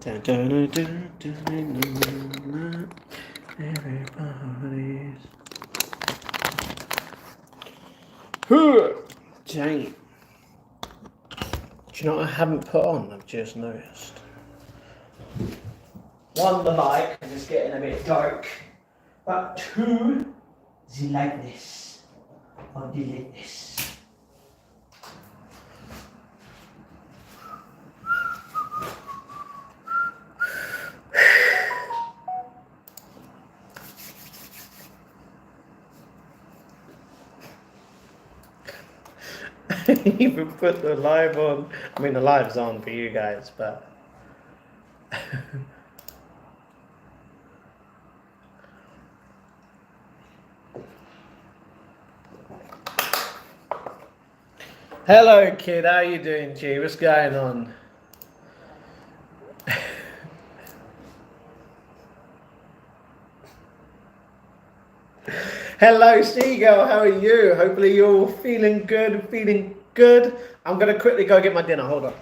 Everybody's. Dang it. Do you know what I haven't put on? I've just noticed. One, the light, because it's getting a bit dark. But two, the lightness or the lateness. Even put the live on. I mean, the live's on for you guys, but. Hello, kid. How you doing, G? What's going on? Hello, Seagull. How are you? Hopefully you're all feeling good, I'm going to quickly go get my dinner. Hold on.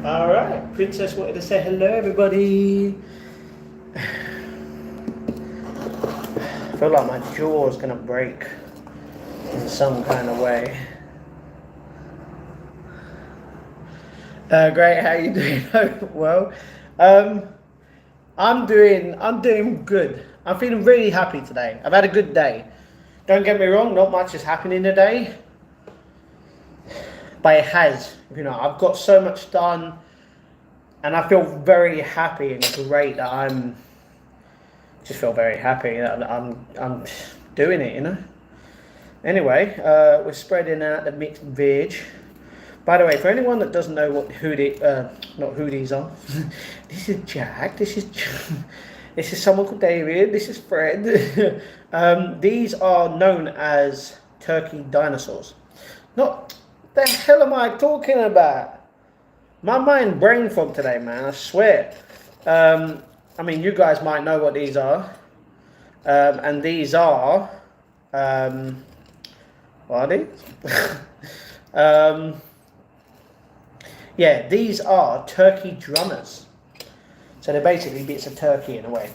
All right, Princess wanted to say hello, everybody. I feel like my jaw is gonna break in some kind of way. Great, how you doing? Well, I'm doing good. I'm feeling really happy today. I've had a good day. Don't get me wrong, not much is happening today, but it has. You know, I've got so much done, and I feel very happy and great that I'm very happy that I'm doing it. You know. Anyway, we're spreading out the mixed veg. By the way, for anyone that doesn't know what not who these are, this is Jack. This is someone called David. This is Fred. These are known as turkey dinosaurs. Not the hell am I talking about? My mind brain fog today, man. I swear. I mean, you guys might know what these are, and these are what are these? Yeah, these are turkey drummers. So they're basically bits of turkey in a way.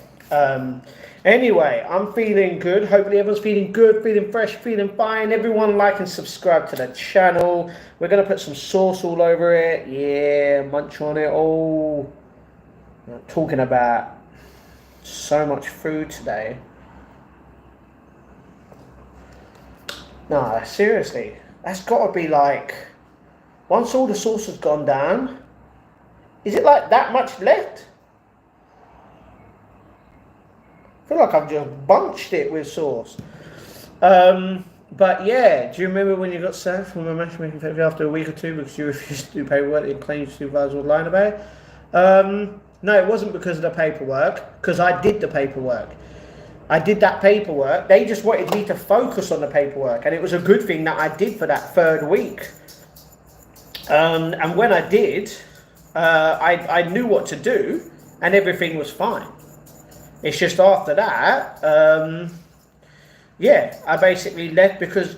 Anyway, I'm feeling good. Hopefully everyone's feeling good, feeling fresh, feeling fine. Everyone like and subscribe to the channel. We're going to put some sauce all over it. Yeah, munch on it. Oh, I'm talking about so much food today. No, seriously. That's got to be like... Once all the sauce has gone down, is it like that much left? I feel like I've just bunched it with sauce. But yeah, do you remember when you got sacked from a matchmaking factory after a week or two because you refused to do paperwork and claimed your supervisor was lying about it? No, it wasn't because of the paperwork, because I did the paperwork. I did that paperwork. They just wanted me to focus on the paperwork, and it was a good thing that I did for that third week. And when I did, I knew what to do, and everything was fine. It's just after that, yeah, I basically left because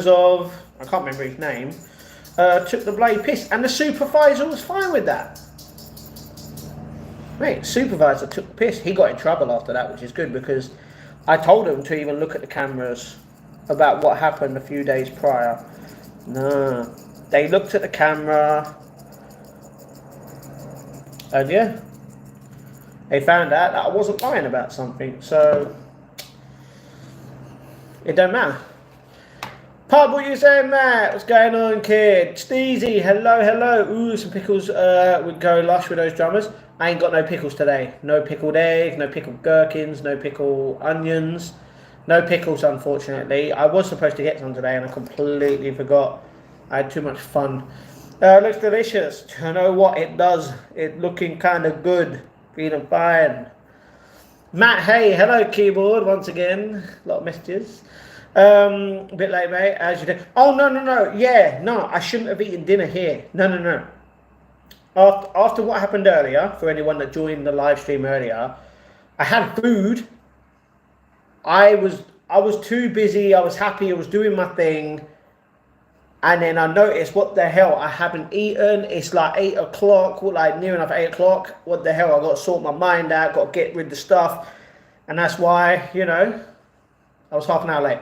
of, I can't remember his name. Took the bloody piss, and the supervisor was fine with that. Mate, supervisor took the piss. He got in trouble after that, which is good, because I told him to even look at the cameras about what happened a few days prior. No, they looked at the camera, and yeah, they found out that I wasn't lying about something. So it don't matter. Pub, what you saying, Matt? What's going on, kid? Steezy, hello. Ooh, some pickles would go lush with those drummers. I ain't got no pickles today. No pickled eggs, no pickled gherkins, no pickled onions. No pickles, unfortunately. I was supposed to get some today and I completely forgot. I had too much fun. Looks delicious. You know what? It does. It's looking kind of good. Feeling fine. Matt, hey, hello, keyboard, once again. A lot of messages. A bit late, mate, as you do. Oh, no. Yeah, no, I shouldn't have eaten dinner here. No. After what happened earlier, for anyone that joined the live stream earlier, I had food. I was too busy. I was happy. I was doing my thing. And then I noticed, what the hell, I haven't eaten. It's like 8 o'clock, like near enough 8 o'clock. What the hell, I got to sort my mind out, got to get rid of the stuff. And that's why, you know, I was half an hour late.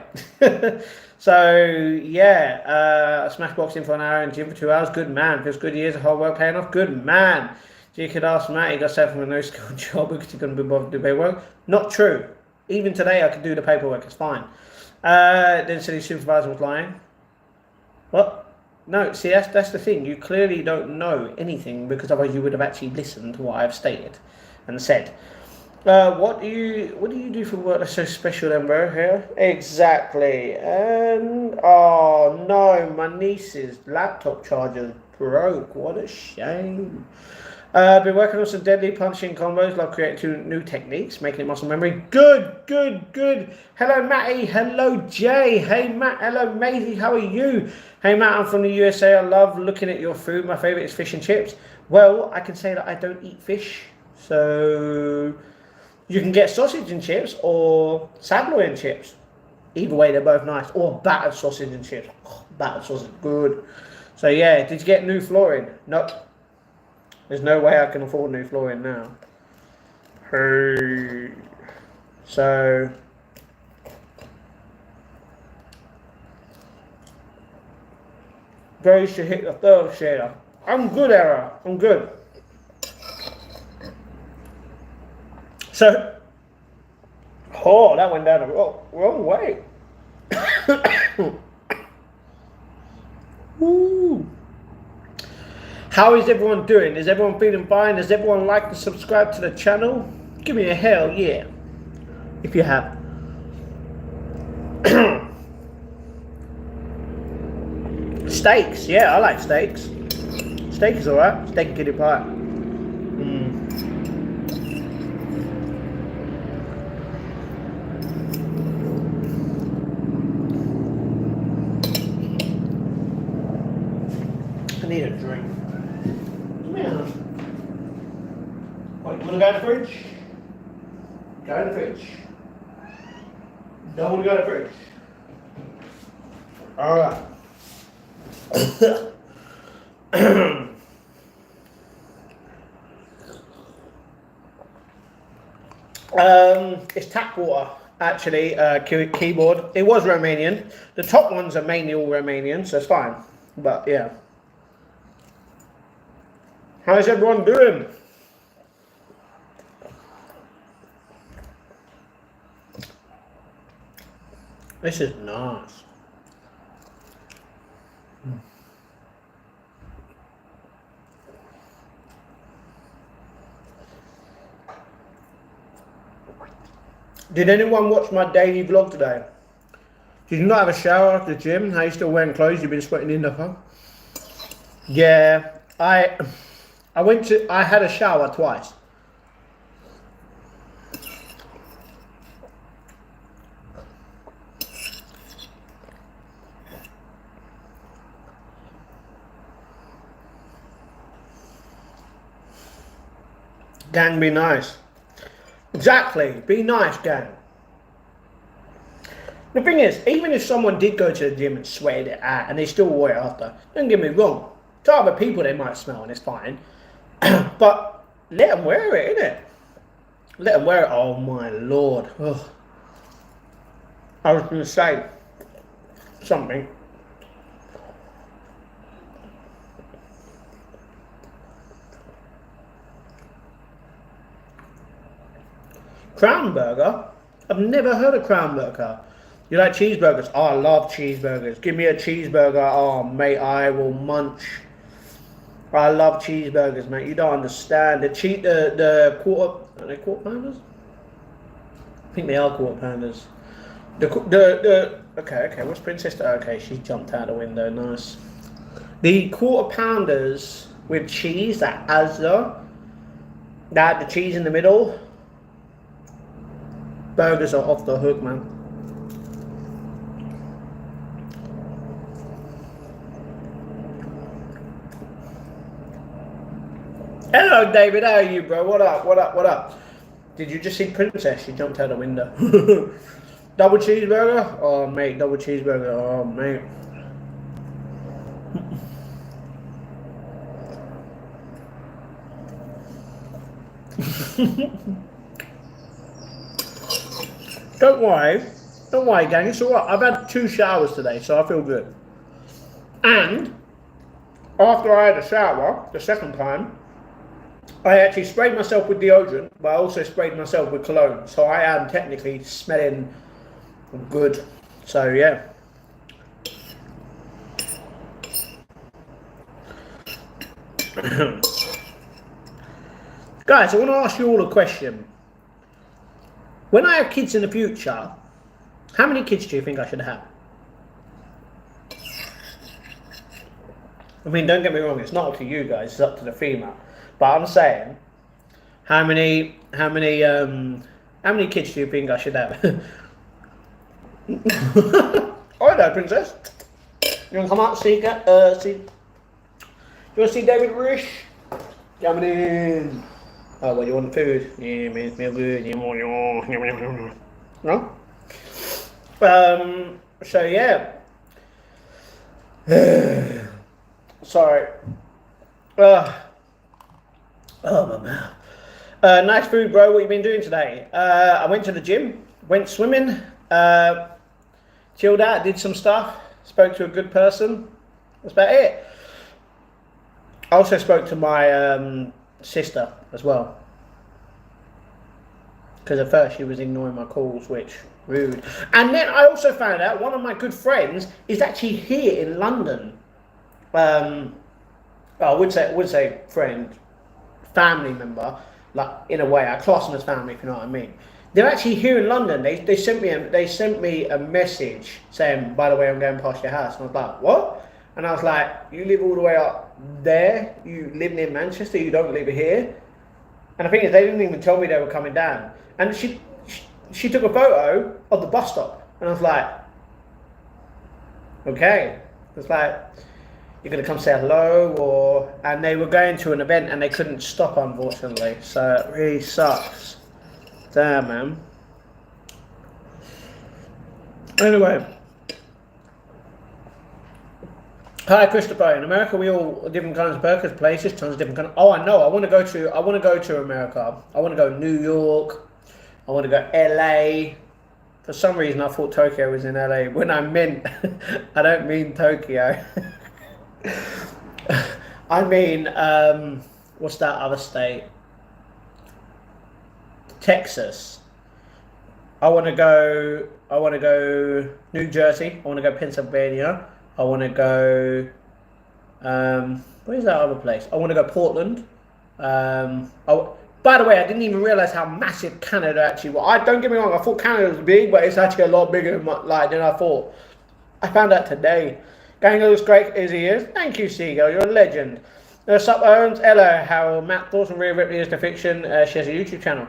So, yeah, Smashbox in for an hour and gym for 2 hours. Good man. Feels good years of hard work paying off. Good man. So you could ask Matt, he got set from a no-skill job because he's going to be bothered to do paperwork. Not true. Even today, I could do the paperwork. It's fine. Then said his supervisor was lying. What? No, see, that's the thing. You clearly don't know anything, because otherwise you would have actually listened to what I've stated and said. What do you do for work that's so special then, bro? Here? Exactly. And oh no, my niece's laptop charger broke. What a shame. Been working on some deadly punching combos, like creating 2 new techniques, making it muscle memory. Good. Hello, Matty. Hello, Jay. Hey, Matt. Hello, Maisie. How are you? Hey, Matt, I'm from the USA. I love looking at your food. My favorite is fish and chips. Well, I can say that I don't eat fish. So you can get sausage and chips or saveloy and chips. Either way, they're both nice. Or battered sausage and chips. Oh, battered sausage, good. So yeah, did you get new flooring? Nope. There's no way I can afford new flooring now. Hey. So those should hit the 3rd share. I'm good, Era. I'm good. So, oh, that went down the wrong way. Ooh. How is everyone doing? Is everyone feeling fine? Does everyone like and subscribe to the channel? Give me a hell yeah, if you have. Steaks, yeah, I like steaks. Steak is alright. Steak and kitty pie. I need a drink. Yeah. What, you want to go in the fridge? Go in the fridge. Don't want to go in the fridge. Alright. It's tap water, actually, keyboard. It was Romanian. The top ones are mainly all Romanian, so it's fine. But yeah. How's everyone doing? This is nice. Did anyone watch my daily vlog today? Did you not have a shower after the gym? How are you still wearing clothes? You've been sweating in the car? Yeah, I had a shower twice. Gang, be nice. Exactly. Be nice, gang. The thing is, even if someone did go to the gym and sweated it out and they still wore it after, don't get me wrong. To other people, they might smell and it's fine. But let them wear it, innit? Let them wear it. Oh my lord. Ugh. I was going to say something. Crown burger? I've never heard of Crown burger. You like cheeseburgers? Oh, I love cheeseburgers. Give me a cheeseburger. Oh, mate, I will munch. I love cheeseburgers, mate. You don't understand. The quarter... Are they quarter pounders? I think they are quarter pounders. Okay, what's Princess? Okay, she jumped out the window. Nice. The quarter pounders with cheese, that Asda, that the cheese in the middle. Burgers are off the hook, man. Hello, David. How are you, bro? What up? What up? What up? Did you just see Princess? She jumped out the window. Double cheeseburger? Oh, mate. Double cheeseburger. Oh, mate. Don't worry. Don't worry, gang. It's alright. I've had 2 showers today, so I feel good. And after I had a shower, the second time, I actually sprayed myself with deodorant, but I also sprayed myself with cologne. So I am technically smelling good. So yeah. Guys, I want to ask you all a question. When I have kids in the future, how many kids do you think I should have? I mean, don't get me wrong, it's not up to you guys, it's up to the female. But I'm saying, how many kids do you think I should have? Alright there, Princess. You wanna come out, see? You wanna see David Rish? Coming in. Oh, well, you want food? Yeah, man, it smells good. No? So yeah. Sorry. Oh my mouth. Nice food, bro. What you been doing today? I went to the gym, went swimming, chilled out, did some stuff, spoke to a good person. That's about it. I also spoke to my sister as well. Because at first she was ignoring my calls, which rude. And then I also found out one of my good friends is actually here in London. I would say friend, family member, like in a way, I class them as family, if you know what I mean. They're actually here in London. They sent me a message saying, by the way, I'm going past your house. And I was like, what? And I was like, you live all the way up there? You live near Manchester? You don't live here? And the thing is, they didn't even tell me they were coming down. And she took a photo of the bus stop. And I was like, okay. It's like, you're going to come say hello, or... And they were going to an event and they couldn't stop, unfortunately. So it really sucks. Damn, man. Anyway. Hi, Christopher. In America, we all different kinds of burgers, places, tons of different kinds. Oh, I know. I want to go to America. I want to go New York. I want to go LA. For some reason, I thought Tokyo was in LA. When I meant, I don't mean Tokyo. I mean, what's that other state? Texas. I want to go New Jersey. I want to go Pennsylvania. I want to go, where's that other place? I want to go Portland. By the way, I didn't even realise how massive Canada actually was. Don't get me wrong, I thought Canada was big, but it's actually a lot bigger than I thought. I found out today. Gang looks great as he is. Thank you, Seagull. You're a legend. Sup, Owens. Hello, Harold. Matt thoughts on Rhea Ripley is the fiction. She has a YouTube channel.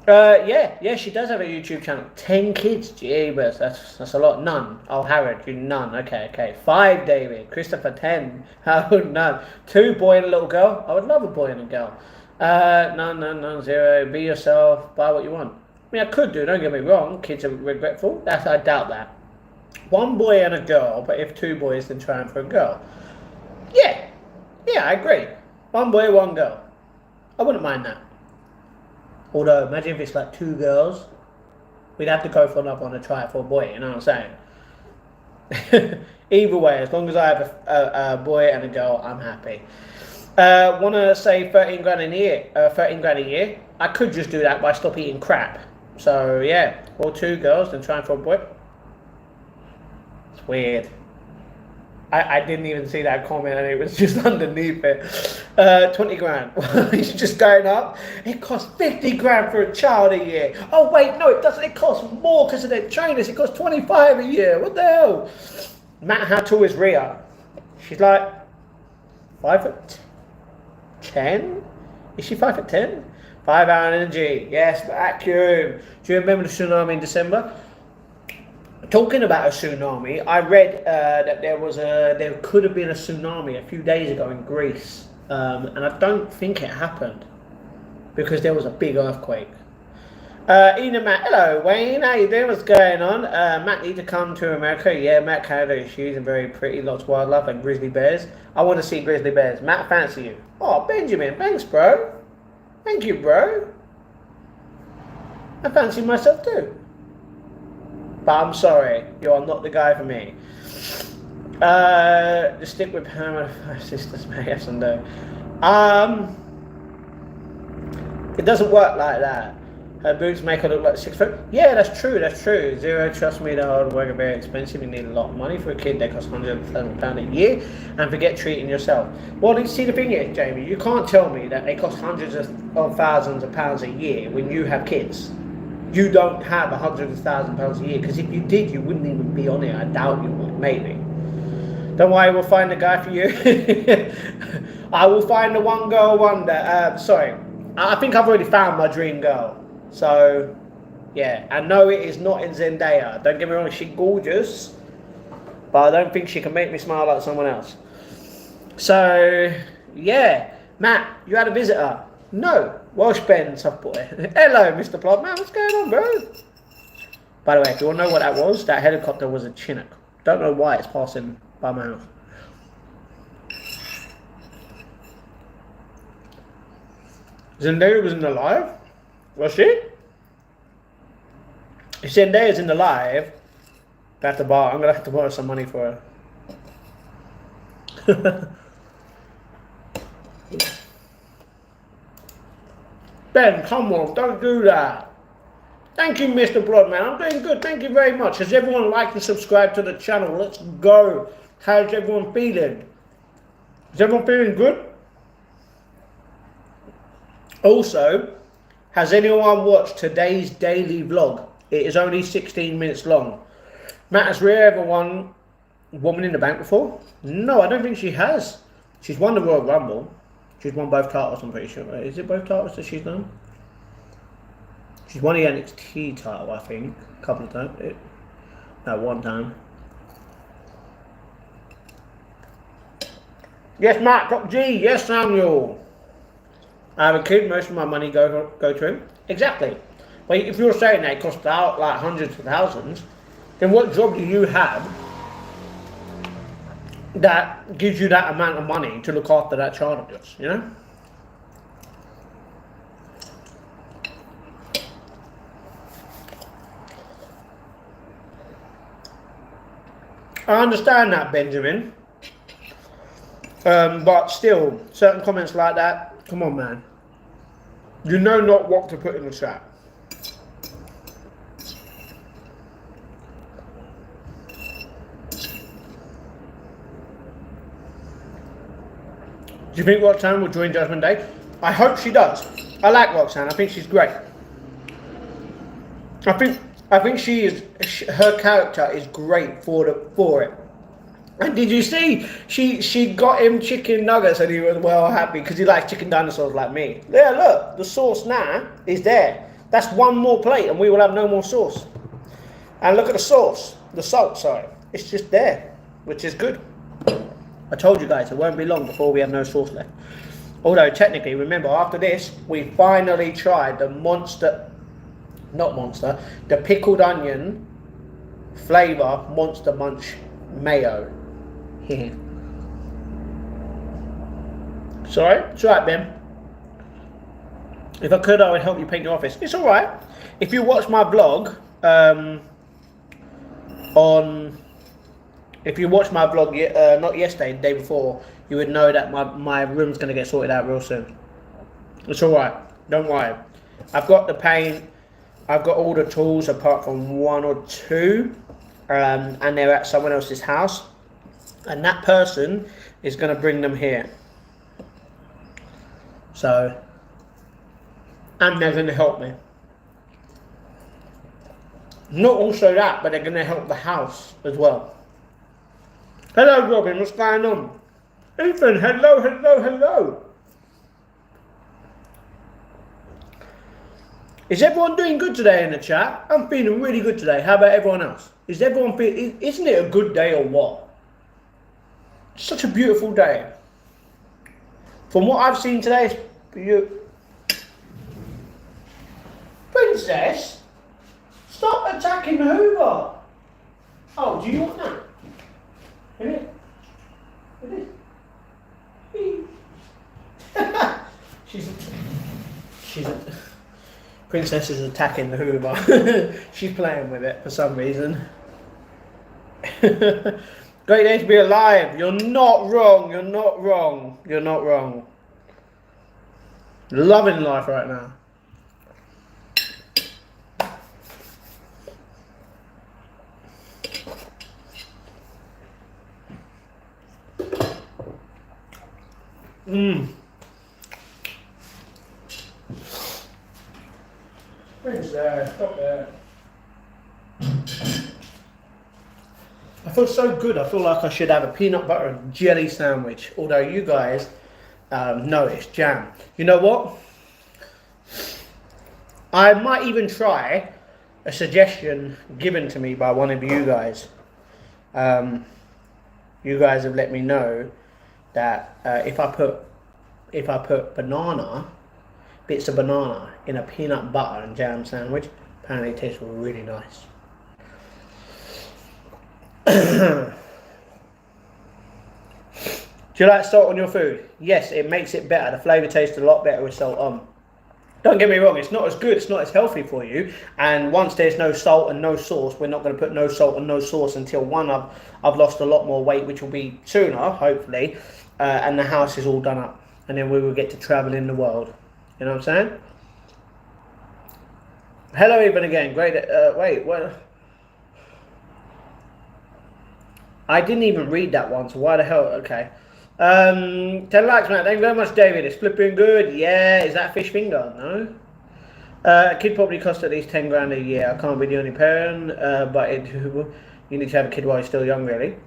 Yeah, she does have a YouTube channel. 10 kids, jeebus, that's a lot. None. Oh, Harrod, you none. Okay. 5, David. Christopher, 10. Harold, none. 2, boy and a little girl. I would love a boy and a girl. No, zero. Be yourself. Buy what you want. I mean, I could do. Don't get me wrong. Kids are regretful. I doubt that. One boy and a girl, but if two boys, then trying for a girl. Yeah, I agree. One boy, one girl. I wouldn't mind that. Although, imagine if it's like two girls, we'd have to go for another one to try it for a boy. You know what I'm saying? Either way, as long as I have a boy and a girl, I'm happy. Want to say 13 grand a year? 13 grand a year. I could just do that by stop eating crap. So yeah, or two girls, then trying for a boy. It's weird. I didn't even see that comment and it was just underneath it. 20 grand. It's just going up. It costs 50 grand for a child a year. Oh wait, no it doesn't. It costs more because of their trainers. It costs 25 a year. What the hell? Matt, how tall is Rhea? She's like 5'10". Is she 5'10"? 5 hour energy. Yes, vacuum. Do you remember the tsunami in December? Talking about a tsunami, I read that there could have been a tsunami a few days ago in Greece, and I don't think it happened because there was a big earthquake. Ian Matt, hello Wayne, how you doing? What's going on? Matt need to come to America. Yeah, Matt Canada is huge and very pretty, lots of wildlife and grizzly bears. I want to see grizzly bears. Matt, fancy you. Oh, Benjamin, thanks, bro. Thank you, bro. I fancy myself too. But I'm sorry, you are not the guy for me. Just stick with permanent sisters, mate. Yes and no. It doesn't work like that. Her boots make her look like 6 foot. Yeah, that's true. Zero, trust me, the hard work are very expensive. You need a lot of money for a kid that costs £100,000 a year. And forget treating yourself. Well, you see, the thing is, Jamie, you can't tell me that they cost hundreds of thousands of pounds a year when you have kids. You don't have £100,000 a year, because if you did, you wouldn't even be on it. I doubt you would, maybe. Don't worry, we'll find a guy for you. I will find the one girl wonder. Sorry, I think I've already found my dream girl. So, yeah, I know it is not in Zendaya. Don't get me wrong, she's gorgeous, but I don't think she can make me smile like someone else. So, yeah, Matt, you had a visitor. No, Welsh Ben, tough boy. Hello, Mr. Plodman, what's going on, bro? By the way, if you want to know what that was, that helicopter was a Chinook. Don't know why it's passing by my house. Zendaya was in the live? Was she? If Zendaya's in the live, I'm gonna have to borrow some money for her. Ben, come on, don't do that. Thank you, Mr. Broadman. I'm doing good. Thank you very much. Has everyone liked and subscribed to the channel? Let's go. How's everyone feeling? Is everyone feeling good? Also, has anyone watched today's daily vlog? It is only 16 minutes long. Matt, has Rhea ever won Woman in the Bank before? No, I don't think she has. She's won the Royal Rumble. She's won both titles, I'm pretty sure. Is it both titles that she's done? She's won the NXT title, I think, a couple of times. No, one time. Yes, Matt, Doc G. Yes, Samuel. I have a kid, most of my money go to him. Exactly. But if you're saying that it costs out like hundreds of thousands, then what job do you have that gives you that amount of money to look after that child of yours, you know? I understand that, Benjamin. But still, certain comments like that, come on, man. You know not what to put in the chat. Do you think Roxanne will join Judgment Day? I hope she does. I like Roxanne. I think she's great. I think she is. Her character is great for it. And did you see? She got him chicken nuggets and he was well happy because he likes chicken dinosaurs like me. Yeah, look, the sauce now is there. That's one more plate and we will have no more sauce. And look at the sauce, the salt. Sorry, it's just there, which is good. I told you guys, it won't be long before we have no sauce left. Although technically, remember, after this, we finally tried the the pickled onion flavour Monster Munch mayo. Sorry? It's alright, Ben. If I could, I would help you paint your office. It's alright. If you watch my vlog, not yesterday, the day before, you would know that my room's going to get sorted out real soon. It's alright. Don't worry. I've got the paint. I've got all the tools apart from one or two. And they're at someone else's house. And that person is going to bring them here. So, and they're going to help me. Not also that, but they're going to help the house as well. Hello, Robin. What's going on? Ethan, hello. Is everyone doing good today in the chat? I'm feeling really good today. How about everyone else? Is everyone feeling... Isn't it a good day or what? Such a beautiful day. From what I've seen today, it's beautiful. Princess, stop attacking the Hoover. Oh, do you want that? Is it? She's a... Princess is attacking the Hoover. She's playing with it for some reason. Great day to be alive. You're not wrong. You're not wrong. You're not wrong. Loving life right now. Where's there? Stop there. I feel so good. I feel like I should have a peanut butter and jelly sandwich. Although you guys know it's jam. You know what? I might even try a suggestion given to me by one of you guys. You guys have let me know that if I put bits of banana in a peanut butter and jam sandwich, apparently it tastes really nice. Do you like salt on your food? Yes, it makes it better. The flavour tastes a lot better with salt on. Don't get me wrong, it's not as good, it's not as healthy for you. And once there's no salt and no sauce, we're not going to put no salt and no sauce until I've lost a lot more weight, which will be sooner, hopefully, and the house is all done up. And then we will get to travel in the world. You know what I'm saying? Hello, even again. Great. Wait, what? I didn't even read that one, so why the hell? Okay. 10 likes, man. Thank you very much, David. It's flipping good. Yeah, is that fish finger? No. A kid probably costs at least 10 grand a year. I can't be the only parent, but you need to have a kid while you're still young, really.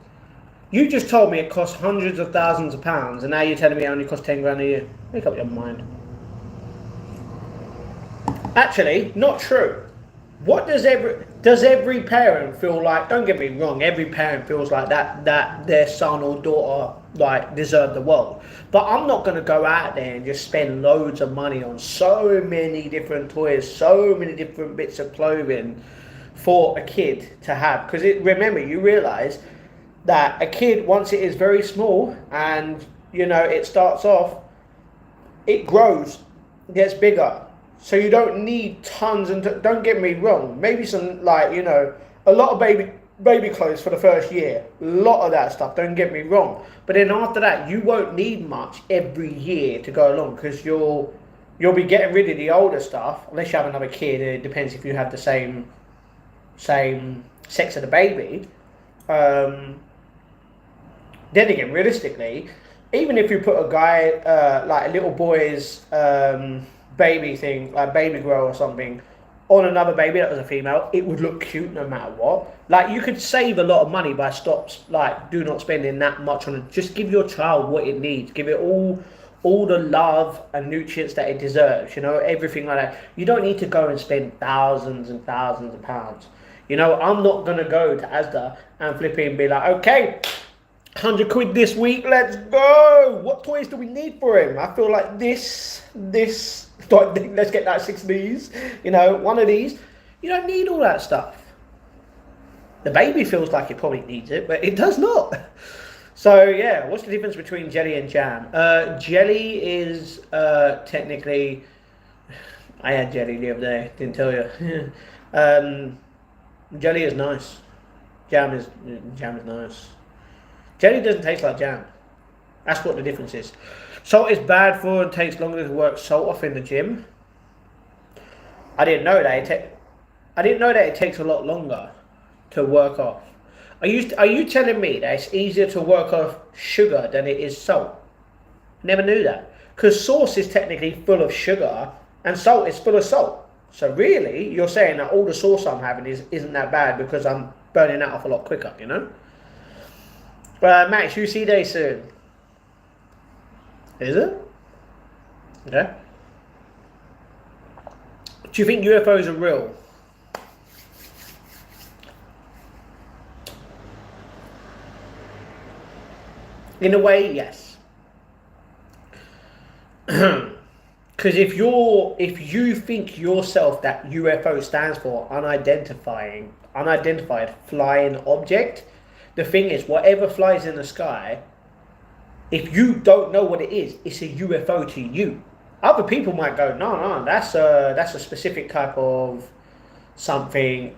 You just told me it costs hundreds of thousands of pounds, and now you're telling me it only costs 10 grand a year. Make up your mind. Actually, not true. What does every parent feel like? Don't get me wrong. Every parent feels like that their son or daughter like deserve the world. But I'm not going to go out there and just spend loads of money on so many different toys, so many different bits of clothing for a kid to have. Because remember, you realise that a kid, once it is very small and it starts off, it grows, gets bigger. So you don't need tons and don't get me wrong. Maybe some a lot of baby clothes for the first year. A lot of that stuff. Don't get me wrong. But then after that, you won't need much every year to go along because you'll be getting rid of the older stuff unless you have another kid. And it depends if you have the same sex of the baby. Then again, realistically, even if you put a guy like a little boy's baby thing, like baby grow or something, on another baby that was a female, it would look cute no matter what. Like, you could save a lot of money by do not spending that much on it. Just give your child what it needs. Give it all the love and nutrients that it deserves, everything like that. You don't need to go and spend thousands and thousands of pounds. I'm not going to go to Asda and flip it and be like, okay, £100 this week. Let's go. What toys do we need for him? I feel like this. Let's get that 6 of these. You know, one of these. You don't need all that stuff. The baby feels like it probably needs it, but it does not. So yeah, what's the difference between jelly and jam? Jelly is technically. I had jelly the other day. Didn't tell you. Jelly is nice. Jam is nice. Jelly doesn't taste like jam. That's what the difference is. Salt is bad for and takes longer to work salt off in the gym. I didn't know that. I didn't know that it takes a lot longer to work off. Are you telling me that it's easier to work off sugar than it is salt? Never knew that. Because sauce is technically full of sugar and salt is full of salt. So really, you're saying that all the sauce I'm having isn't that bad because I'm burning that off a lot quicker, you know? Max, UC Day soon. Is it? Okay. Do you think UFOs are real? In a way, yes. Because if you think yourself that UFO stands for unidentified flying object, the thing is, whatever flies in the sky, if you don't know what it is, it's a UFO to you. Other people might go, no, that's a specific type of something.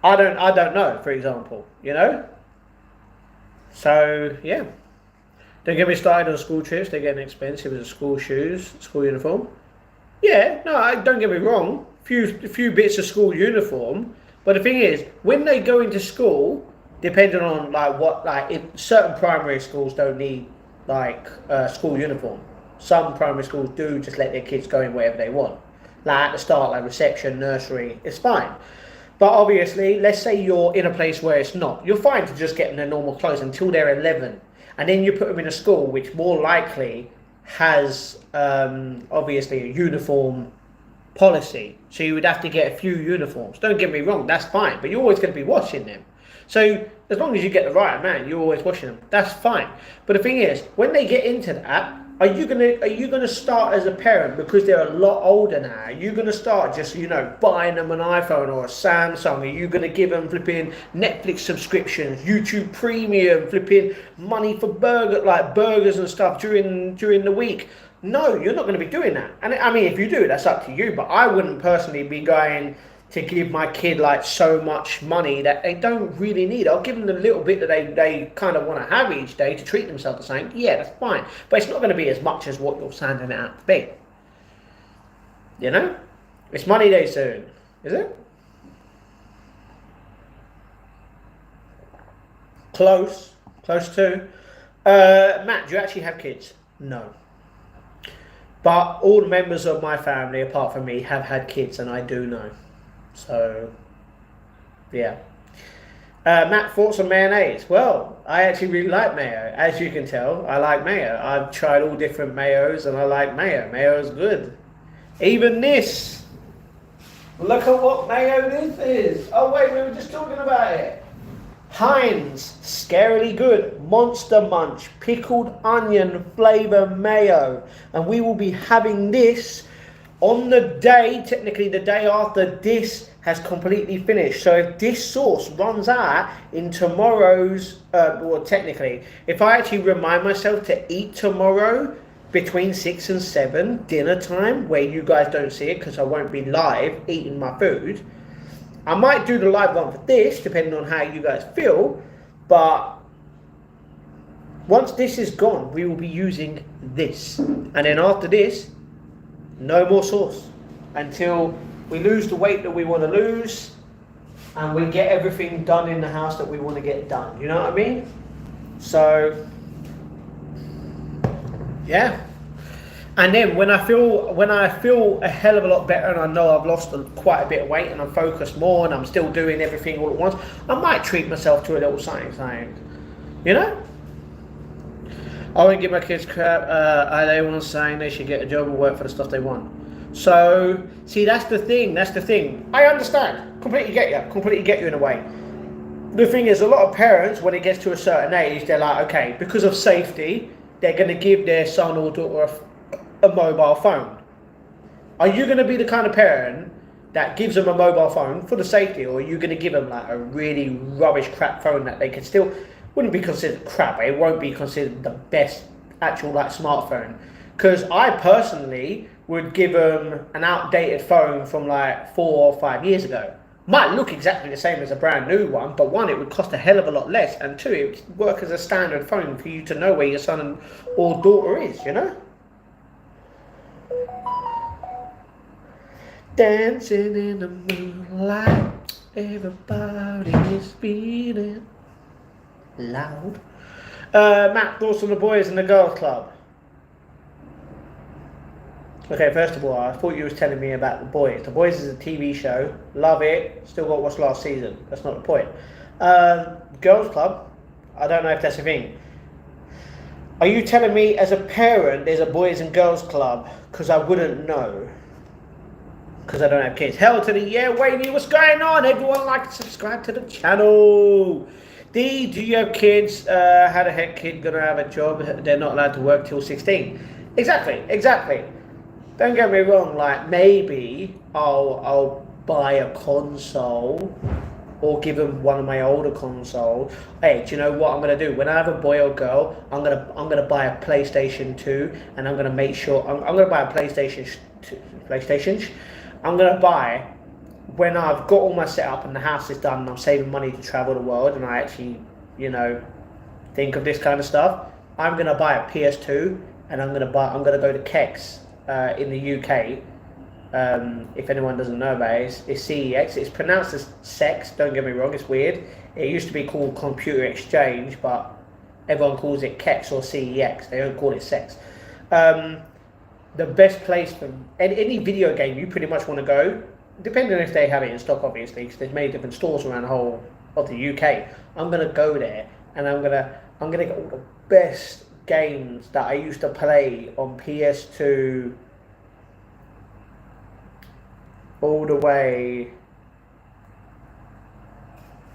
I don't know, for example, you know. So yeah, don't get me started on school trips. They're getting expensive as school shoes, school uniform. Yeah, no, don't get me wrong. Few bits of school uniform, but the thing is, when they go into school, depending on if certain primary schools don't need school uniform. Some primary schools do just let their kids go in wherever they want. Like at the start, like reception, nursery, it's fine. But obviously, let's say you're in a place where it's not. You're fine to just get them their normal clothes until they're 11. And then you put them in a school which more likely has, obviously, a uniform policy. So you would have to get a few uniforms. Don't get me wrong, that's fine. But you're always going to be washing them. So as long as you get the right amount, you're always washing them. That's fine. But the thing is, when they get into that, are you gonna start as a parent, because they're a lot older now? Are you gonna start just buying them an iPhone or a Samsung? Are you gonna give them flipping Netflix subscriptions, YouTube Premium, flipping money for burgers and stuff during the week? No, you're not going to be doing that. And I mean, if you do, that's up to you. But I wouldn't personally be going to give my kid so much money that they don't really need. I'll give them the little bit that they kind of want to have each day to treat themselves to something. Yeah, that's fine. But it's not going to be as much as what you're sending it out to be. You know? It's money day soon. Is it? Close. Close to. Matt, do you actually have kids? No. But all the members of my family, apart from me, have had kids, and I do know. So, yeah. Matt, thoughts on mayonnaise? Well, I actually really like mayo. As you can tell, I like mayo. I've tried all different mayos, and I like mayo. Mayo's good. Even this. Look at what mayo this is. Oh, wait, we were just talking about it. Heinz, scarily good, Monster Munch, pickled onion flavour mayo. And we will be having this on the day, technically the day after this has completely finished. So if this sauce runs out in tomorrow's, well technically, if I actually remind myself to eat tomorrow between 6 and 7, dinner time, where you guys don't see it because I won't be live eating my food, I might do the live one for this, depending on how you guys feel, but once this is gone, we will be using this. And then after this, no more sauce until we lose the weight that we want to lose and we get everything done in the house that we want to get done. You know what I mean? So, yeah. And then when I feel a hell of a lot better and I know I've lost quite a bit of weight and I'm focused more and I'm still doing everything all at once, I might treat myself to a little something, you know? I won't give my kids crap. Everyone's saying they should get a job and work for the stuff they want. So, see, that's the thing. I understand. Completely get you in a way. The thing is, a lot of parents, when it gets to a certain age, they're like, okay, because of safety, they're going to give their son or daughter a mobile phone. Are you going to be the kind of parent that gives them a mobile phone for the safety, or are you going to give them like a really rubbish crap phone that they can still, wouldn't be considered crap, it won't be considered the best actual like smartphone? Because I personally would give them an outdated phone from like 4 or 5 years ago. Might look exactly the same as a brand new one, but one, it would cost a hell of a lot less, and two, it would work as a standard phone for you to know where your son or daughter is, you know? Dancing in the moonlight, everybody is feeling loud. Matt, thoughts on the boys and the girls club? Okay, first of all, I thought you was telling me about The Boys. The Boys is a TV show. Love it. Still got to watch last season. That's not the point. Girls Club, I don't know if that's a thing. Are you telling me as a parent there's a Boys and Girls Club? Because I wouldn't know. Because I don't have kids. Hell to the yeah, Wayne, what's going on? Everyone like to subscribe to the channel. D, do you have kids? How the heck kid gonna have a job? They're not allowed to work till 16. Exactly. Don't get me wrong, like maybe I'll buy a console or give them one of my older consoles. Hey, do you know what I'm gonna do? When I have a boy or girl, I'm gonna buy a PlayStation 2, and I'm gonna make sure I'm gonna buy a PlayStation. I'm gonna buy when I've got all my setup and the house is done and I'm saving money to travel the world and I actually, you know, think of this kind of stuff. I'm gonna buy a PS2 and I'm gonna go to Kex. In the UK, if anyone doesn't know about it, it's CEX. It's pronounced as sex, don't get me wrong, it's weird. It used to be called Computer Exchange, but everyone calls it Kex or CEX. They don't call it sex. The best place for any video game you pretty much want to go, depending on if they have it in stock, obviously, because there's many different stores around the whole of the UK. I'm going to go there and I'm gonna get all the best games that I used to play on PS2 all the way,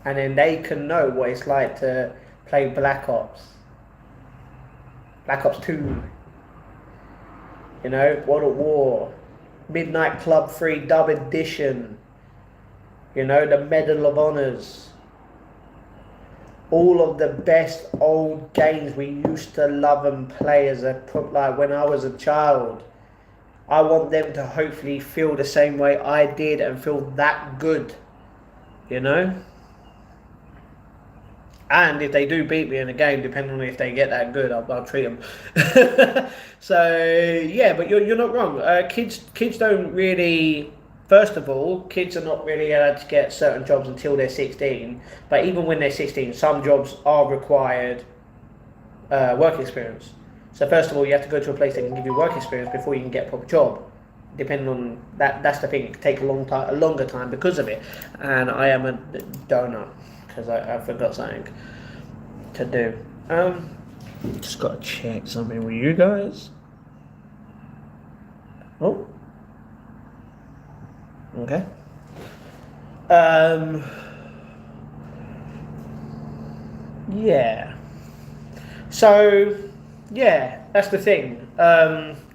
and then they can know what it's like to play Black Ops 2, you know, World at War, Midnight Club 3 Dub Edition, you know, the Medal of Honors, all of the best old games we used to love and play as like when I was a child. I want them to hopefully feel the same way I did and feel that good, you know? And if they do beat me in a game, depending on if they get that good, I'll treat them. So, yeah, but you're not wrong. Kids don't really... First of all, kids are not really allowed to get certain jobs until they're 16. But even when they're 16, some jobs are required work experience. So first of all, you have to go to a place that can give you work experience before you can get a proper job. Depending on that, that's the thing. It can take a longer time because of it. And I am a donut because I forgot something to do. Just got to check something with you guys. Oh. Okay. Yeah. So, yeah, that's the thing.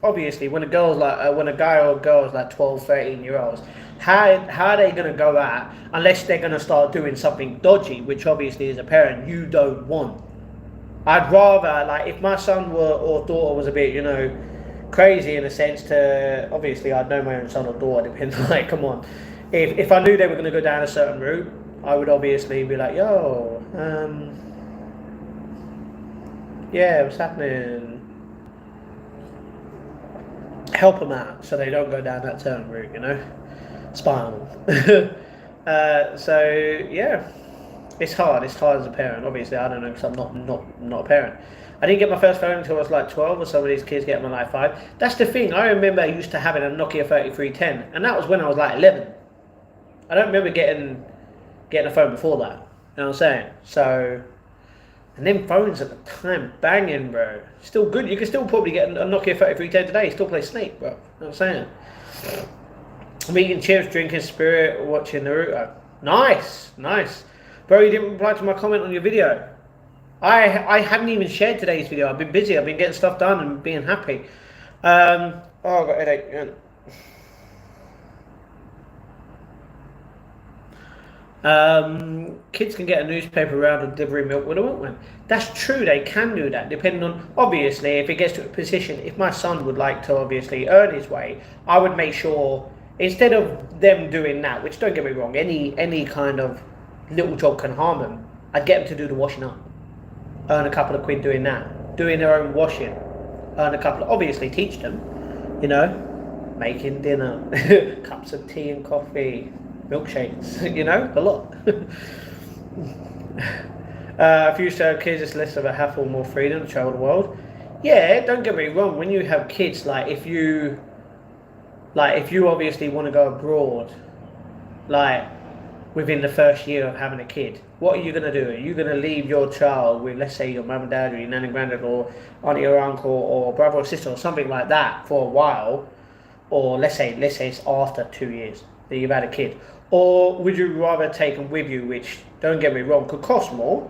Obviously, when a guy or girl is like 12, 13 year olds, how are they going to go out unless they're going to start doing something dodgy, which obviously as a parent you don't want. I'd rather, like, if my son or daughter was a bit, you know, crazy in a sense to, obviously I'd know my own son or daughter, depends, like, come on. If I knew they were going to go down a certain route, I would obviously be like, yo, yeah, what's happening? Help them out so they don't go down that certain route, you know? Spinal. So, yeah. It's hard as a parent. Obviously, I don't know because I'm not a parent. I didn't get my first phone until I was like 12, or some of these kids get them at like 5. That's the thing. I remember I used to having a Nokia 3310, and that was when I was like 11. I don't remember getting a phone before that. You know what I'm saying? So, and them phones at the time, banging, bro. Still good. You can still probably get a Nokia 3310 today. Still play Snake, bro. You know what I'm saying? I'm eating chips, drinking spirit, watching Naruto. Nice. Bro, you didn't reply to my comment on your video. I hadn't even shared today's video. I've been busy. I've been getting stuff done and being happy. Oh, I've got a headache. Yeah. Kids can get a newspaper around and delivery milk with a milkman. That's true, they can do that, depending on, obviously, if it gets to a position, if my son would like to obviously earn his way, I would make sure, instead of them doing that, which don't get me wrong, any kind of little job can harm them, I'd get them to do the washing up. Earn a couple of quid doing that. Doing their own washing. Earn a couple of, obviously teach them, you know, making dinner, cups of tea and coffee, milkshakes, you know, a lot. If you show kids it's less of a hassle, more freedom to travel the world. Yeah, don't get me wrong, when you have kids, like if you obviously want to go abroad, like within the first year of having a kid, what are you going to do? Are you going to leave your child with, let's say, your mum and dad or your nan and granddad or auntie or uncle or brother or sister or something like that for a while? Or let's say it's after 2 years that you've had a kid. Or would you rather take them with you, which, don't get me wrong, could cost more,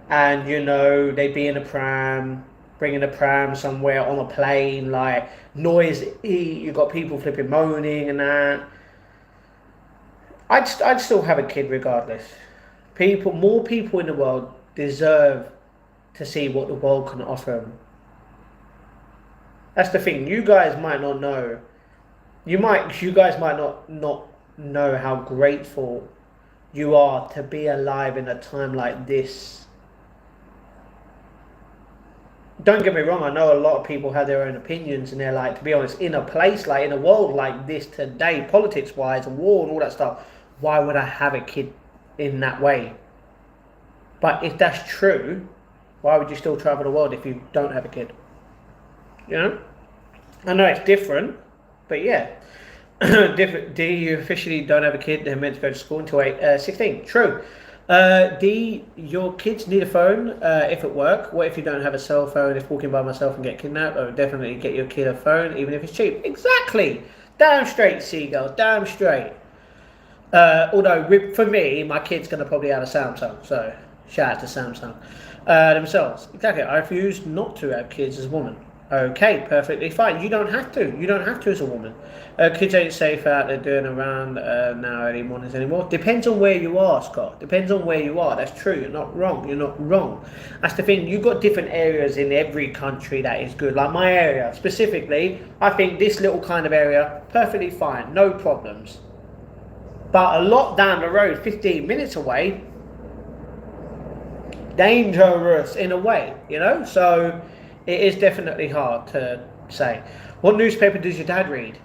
and you know, they'd be in a pram, bringing a pram somewhere on a plane, like noisy, you've got people flipping moaning and that. I'd still have a kid regardless. More people in the world deserve to see what the world can offer them. That's the thing. You guys might not know. You guys might not know how grateful you are to be alive in a time like this. Don't get me wrong, I know a lot of people have their own opinions, and they're like, to be honest, in a place like, in a world like this today, politics wise and war and all that stuff, why would I have a kid in that way? But if that's true, why would you still travel the world if you don't have a kid? You know? I know it's different, but yeah. D, you officially don't have a kid, they're meant to go to school until 16. True. D, your kids need a phone if at work. What if you don't have a cell phone? If walking by myself and get kidnapped, I would definitely get your kid a phone, even if it's cheap. Exactly. Damn straight, Seagull. Damn straight. Although for me, my kid's going to probably have a Samsung, so shout out to Samsung themselves. Exactly. I refuse not to have kids as a woman. Okay, perfectly fine. You don't have to. You don't have to as a woman. Kids ain't safe out there doing around now early mornings anymore. Depends on where you are, Scott. Depends on where you are. That's true. You're not wrong. You're not wrong. That's the thing. You've got different areas in every country that is good. Like my area, specifically, I think this little kind of area, perfectly fine. No problems. But a lot down the road, 15 minutes away, dangerous in a way, you know? So it is definitely hard to say. What newspaper does your dad read?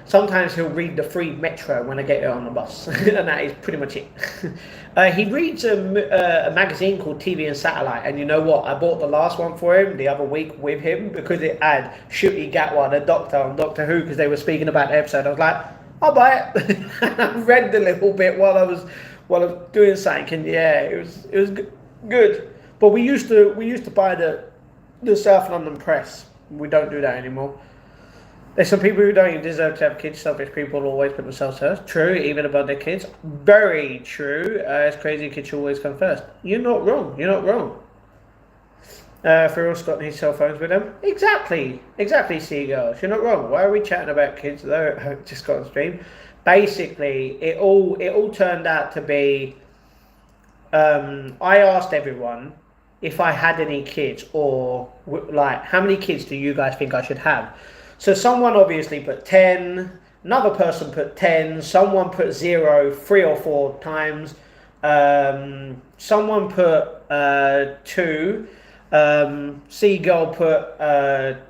Sometimes he'll read the free Metro when I get on the bus, and that is pretty much it. He reads a magazine called TV and Satellite, and you know what? I bought the last one for him the other week with him because it had Shooty Gatwa, the Doctor on Doctor Who, because they were speaking about the episode. I was like, I'll buy it. I read a little bit while I was doing something, and yeah, it was good. But we used to buy the South London Press. We don't do that anymore. There's some people who don't even deserve to have kids. Selfish people always put themselves first. True, even about their kids. Very true. It's crazy. Kids should always come first. You're not wrong. You're not wrong. For real, Scott needs cell phones with them. Exactly, Seagulls. You're not wrong. Why are we chatting about kids though? Just got on stream. Basically, it all turned out to be. I asked everyone if I had any kids, or like, how many kids do you guys think I should have? So someone obviously put 10, another person put 10, someone put 0 3 or 4 times, someone put 2, Seagull put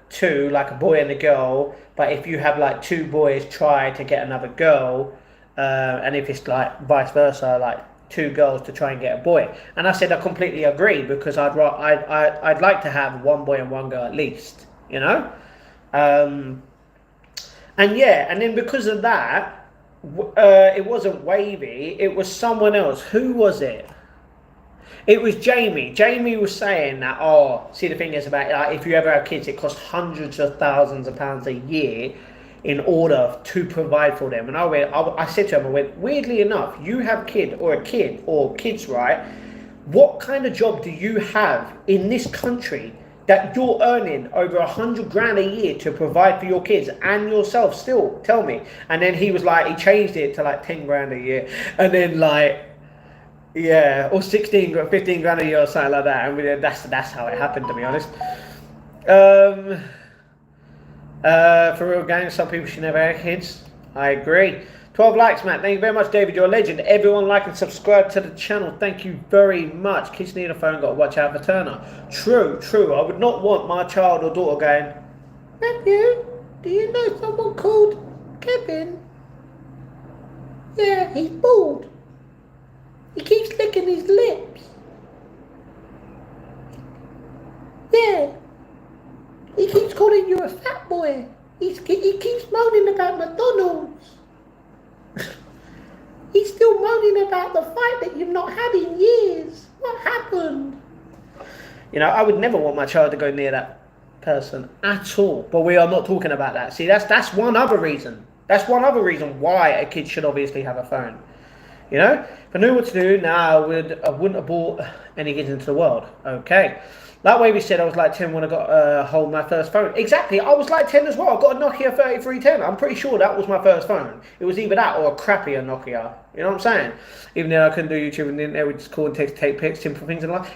2, like a boy and a girl, but if you have like 2 boys, try to get another girl, and if it's like vice versa, like 2 girls to try and get a boy. And I said I completely agree, because I'd like to have 1 boy and 1 girl at least, you know. And yeah, and then because of that, it wasn't Wavy, it was someone else. Who was it? It was Jamie. Jamie was saying that, see, the thing is about, like, if you ever have kids, it costs hundreds of thousands of pounds a year. in order to provide for them. And I said to him, I went, weirdly enough, you have a kid or kids, right? What kind of job do you have in this country that you're earning over 100 grand a year to provide for your kids and yourself still? Tell me. And then he was like, he changed it to like 10 grand a year. And then like, yeah, or 15 grand a year or something like that. And that's how it happened, to be honest. For real, gang, some people should never have kids. I agree. 12 likes, Matt. Thank you very much, David. You're a legend. Everyone like and subscribe to the channel. Thank you very much. Kids need a phone. Got to watch out for Turner. True. I would not want my child or daughter going, Matthew, do you know someone called Kevin? Yeah, he's bald. He keeps licking his lips. Yeah. He keeps calling you a fat boy. He keeps moaning about McDonald's. He's still moaning about the fight that you've not had in years. What happened? You know, I would never want my child to go near that person at all. But we are not talking about that. See, that's one other reason. That's one other reason why a kid should obviously have a phone. You know, if I knew what to do now, I wouldn't have brought any kids into the world. Okay. That way we said I was like 10 when I got hold my first phone. Exactly, I was like 10 as well. I got a Nokia 3310. I'm pretty sure that was my first phone. It was either that or a crappier Nokia. You know what I'm saying? Even though I couldn't do YouTube and then they would just call and take pics, simple things in life.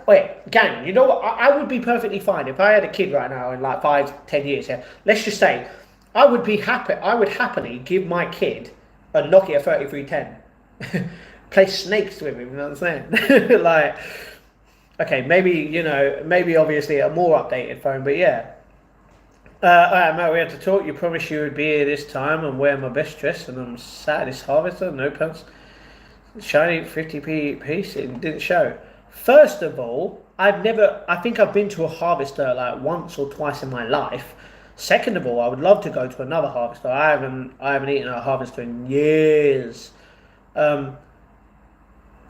Wait, gang, you know what? I would be perfectly fine if I had a kid right now in like 5-10 years. Yeah, let's just say I would be happy. I would happily give my kid a Nokia 3310. Play snakes with him. You know what I'm saying? Like. Okay, maybe obviously a more updated phone, but yeah. Alright, Matt, we had to talk. You promised you would be here this time and wear my best dress, and I'm sad it's Harvester, no pants. Shiny 50p piece, it didn't show. First of all, I think I've been to a Harvester like once or twice in my life. Second of all, I would love to go to another Harvester. I haven't eaten a Harvester in years.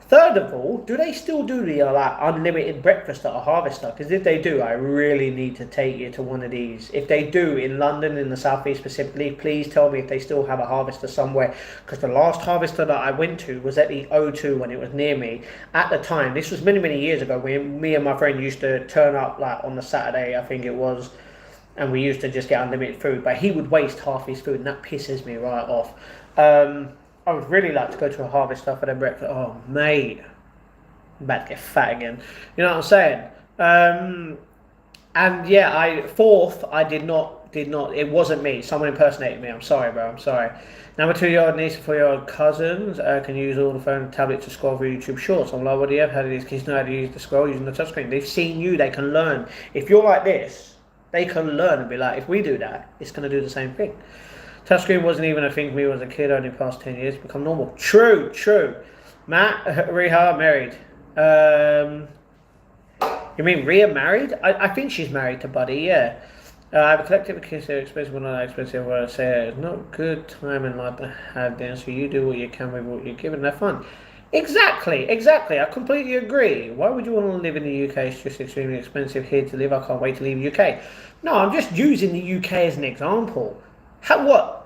Third of all, do they still do the like unlimited breakfast at a Harvester? Because if they do, I really need to take you to one of these. If they do in London, in the southeast specifically, please tell me if they still have a Harvester somewhere. Because the last Harvester that I went to was at the O2 when it was near me. At the time, this was many years ago, when me and my friend used to turn up like on the Saturday, I think it was, and we used to just get unlimited food. But he would waste half his food, and that pisses me right off. I would really like to go to a Harvester for their breakfast. Oh, mate. I'm about to get fat again. You know what I'm saying? And yeah, I did not, it wasn't me. Someone impersonated me. I'm sorry, bro. I'm sorry. Number 2-year-old niece and 4-year-old cousins can use all the phone and tablet to scroll through YouTube Shorts. I'm like, what do you have? How do these kids know how to use the scroll using the touchscreen? They've seen you. They can learn. If you're like this, they can learn and be like, if we do that, it's going to do the same thing. Touchscreen wasn't even a thing for me as a kid, only past 10 years, become normal. True. Matt, Riha, married. You mean Rhea married? I think she's married to Buddy, yeah. I have a collective of kids that are expensive, but not expensive. What I say it's not good time in life to have them, so you do what you can with what you're given. They're fun. Exactly. I completely agree. Why would you want to live in the UK? It's just extremely expensive here to live. I can't wait to leave the UK. No, I'm just using the UK as an example.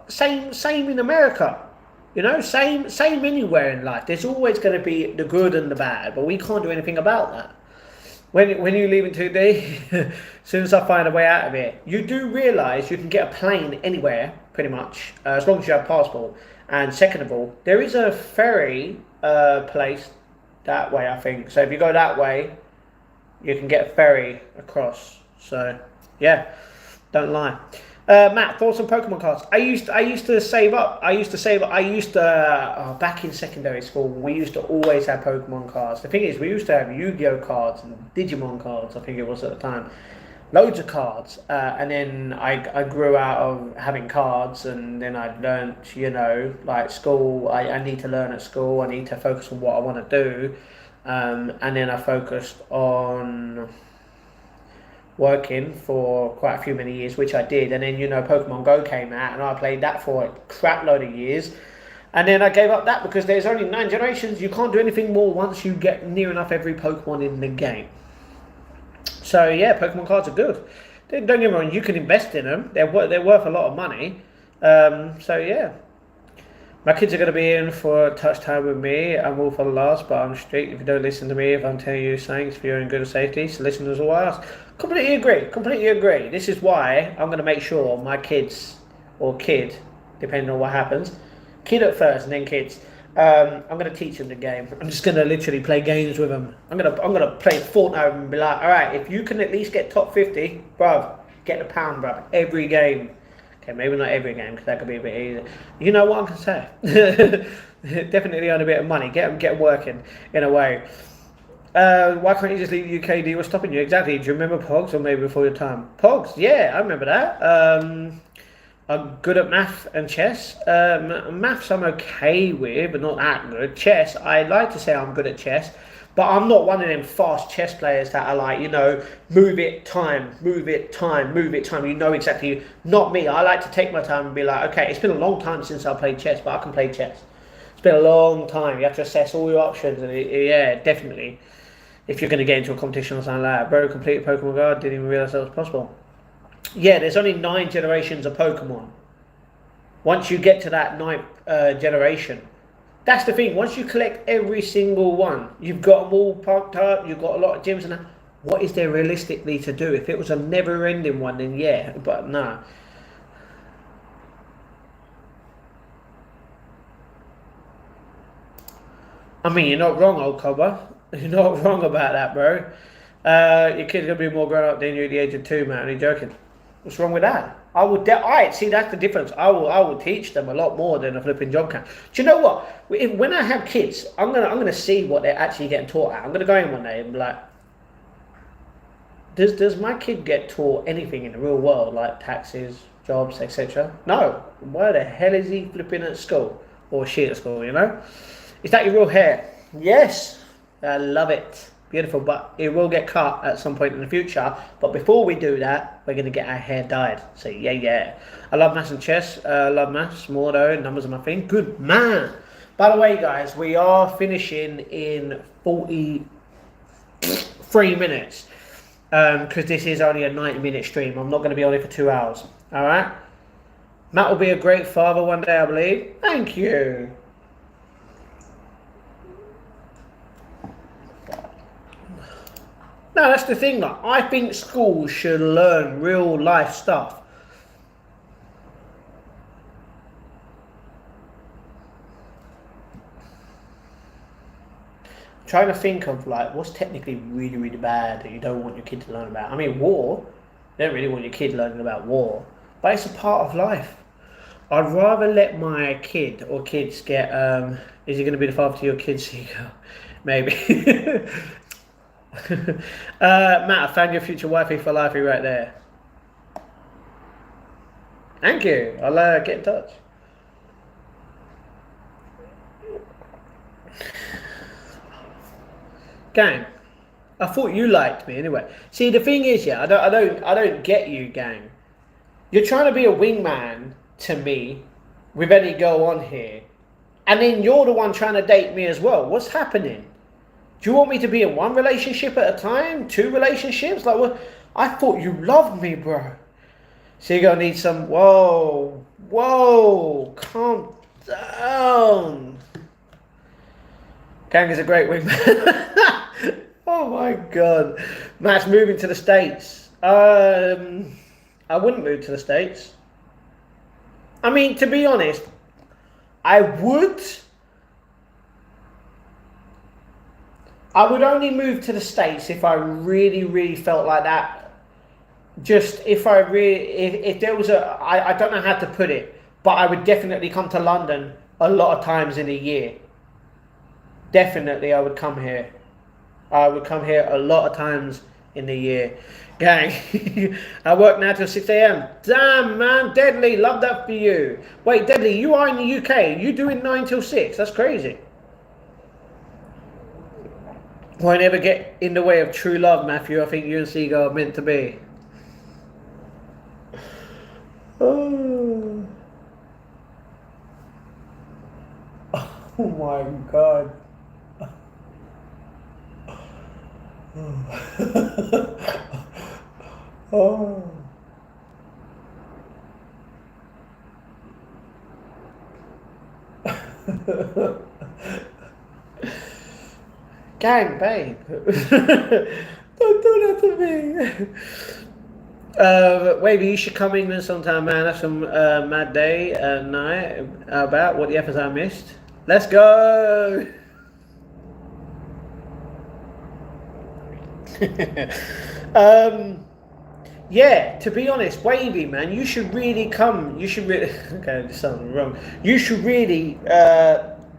Same in America, you know, same anywhere in life. There's always going to be the good and the bad, but we can't do anything about that. When you leave in 2 days, as soon as I find a way out of it, you do realise you can get a plane anywhere, pretty much, as long as you have a passport. And second of all, there is a ferry place that way, I think. So if you go that way, you can get a ferry across. So yeah, don't lie. Matt, thoughts on Pokemon cards? I used to save up. Back in secondary school, we used to always have Pokemon cards. The thing is, we used to have Yu-Gi-Oh cards and Digimon cards, I think it was at the time. Loads of cards. And then I grew out of having cards, and then I learned, you know, like school, I need to learn at school. I need to focus on what I want to do. And then I focused on working for quite a few many years, which I did, and then, you know, Pokemon Go came out and I played that for a crap load of years, and then I gave up that because there's only 9 generations. You can't do anything more once you get near enough every Pokemon in the game. So yeah, Pokemon cards are good. Don't get me wrong, you can invest in them. They're worth a lot of money. So yeah, my kids are going to be in for touch time with me. I'm all for the last, but I'm strict. If you don't listen to me, if I'm telling you things for your own good safety, so listen to all else. Completely agree. Completely agree. This is why I'm going to make sure my kids or kid, depending on what happens, kid at first and then kids. I'm going to teach them the game. I'm just going to literally play games with them. I'm gonna play Fortnite with them and be like, all right, if you can at least get top 50, bruv, get the pound, bruv, every game. Okay, maybe not every game because that could be a bit easier. You know what I'm gonna say? Definitely earn a bit of money. Get 'em working in a way. Why can't you just leave the UK? What's stopping you? Exactly. Do you remember Pogs or maybe before your time? Pogs, yeah, I remember that. I'm good at math and chess. Maths I'm okay with, but not that good. Chess, I like to say I'm good at chess, but I'm not one of them fast chess players that are like, move it, time, move it, time, move it, time. You know exactly. Not me. I like to take my time and be like, okay, it's been a long time since I played chess, but I can play chess. It's been a long time. You have to assess all your options, and yeah, definitely. If you're going to get into a competition or something like that, bro, complete Pokemon Go. Didn't even realize that was possible. Yeah, there's only 9 generations of Pokemon. Once you get to that ninth generation, that's the thing. Once you collect every single one, you've got them all parked up. You've got a lot of gyms and that. What is there realistically to do? If it was a never-ending one, then yeah, but no. I mean, you're not wrong, old cobber. You're not wrong about that, bro. Your kid's gonna be more grown up than you at the age of 2, man. Are you joking? What's wrong with that? I would. I see. That's the difference. I will teach them a lot more than a flipping job can. Do you know what? When I have kids, I'm gonna see what they're actually getting taught at. I'm gonna go in one day and be like, does my kid get taught anything in the real world like taxes, jobs, etc.? No. Why the hell is he flipping at school or she at school? Is that your real hair? Yes. I love it. Beautiful, but it will get cut at some point in the future. But before we do that, we're going to get our hair dyed. So yeah, yeah. I love maths and chess. I love maths more though. Numbers are my thing. Good man. By the way, guys, we are finishing in 43 minutes. Because this is only a 90-minute stream. I'm not going to be on it for 2 hours. All right. Matt will be a great father one day, I believe. Thank you. No, that's the thing. Like, I think schools should learn real life stuff. I'm trying to think of like what's technically really, really bad that you don't want your kid to learn about. I mean, war. You don't really want your kid learning about war, but it's a part of life. I'd rather let my kid or kids get. Is he going to be the father to your kids? Maybe. Matt, I found your future wifey for lifey right there. Thank you. I'll get in touch. Gang, I thought you liked me anyway. See, the thing is, yeah, I don't get you, gang. You're trying to be a wingman to me with any girl on here, and then you're the one trying to date me as well. What's happening? Do you want me to be in one relationship at a time? 2 relationships? Like, what? I thought you loved me, bro. So you're gonna need some. Whoa, whoa, calm down. Gang is a great wingman. Oh my god, Matt's moving to the States. I wouldn't move to the States. I mean, to be honest, I would. I would only move to the States if I really, really felt like that. Just if I really, if there was I don't know how to put it, but I would definitely come to London a lot of times in a year. Definitely, I would come here. I would come here a lot of times in the year. Gang, I work now till 6 a.m. Damn, man, Deadly, love that for you. Wait, Deadly, you are in the UK. You doing 9 till 6? That's crazy. Won't ever get in the way of true love, Matthew. I think you and Seagull are meant to be. Oh, oh my god. Oh. Gang, babe. Don't do that to me. Wavy, you should come England sometime, man. Have some mad day night about what the episode I missed. Let's go. Yeah, to be honest, Wavy, man, you should really come. You should really. Okay, this sounds wrong. You should really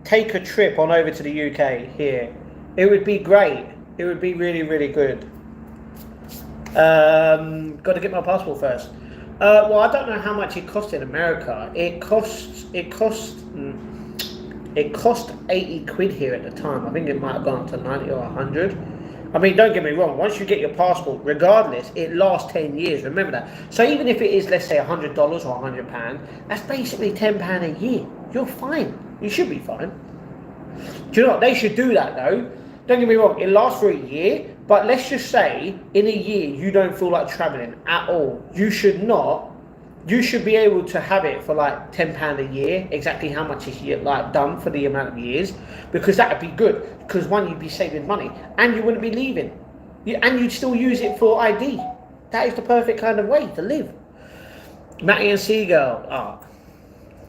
take a trip on over to the UK here. It would be great. It would be really, really good. Got to get my passport first. Well, I don't know how much it cost in America. It cost 80 quid here at the time. I think it might have gone up to 90 or 100. I mean, don't get me wrong. Once you get your passport, regardless, it lasts 10 years. Remember that. So even if it is, let's say, $100 or £100, that's basically £10 a year. You're fine. You should be fine. Do you know what? They should do that though. Don't get me wrong. It lasts for a year. But let's just say in a year you don't feel like travelling at all. You should not. You should be able to have it for like £10 a year. Exactly how much is like done for the amount of years, because that would be good. Because one, you'd be saving money, and you wouldn't be leaving, and you'd still use it for ID. That is the perfect kind of way to live. Matty and Seagull.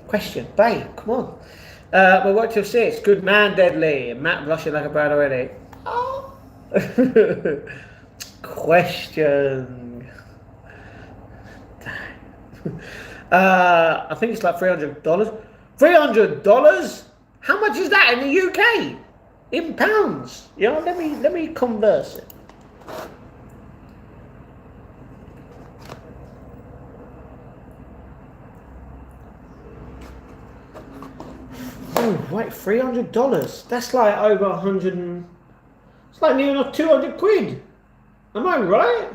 Question, babe, come on. We'll work till 6. Good man, Deadly. Matt blushing like a bride already. Oh. Question. I think it's like $300. $300? How much is that in the UK? In pounds? You know, let me converse it. Oh, wait, $300? That's like over 100 and... It's like near enough 200 quid. Am I right?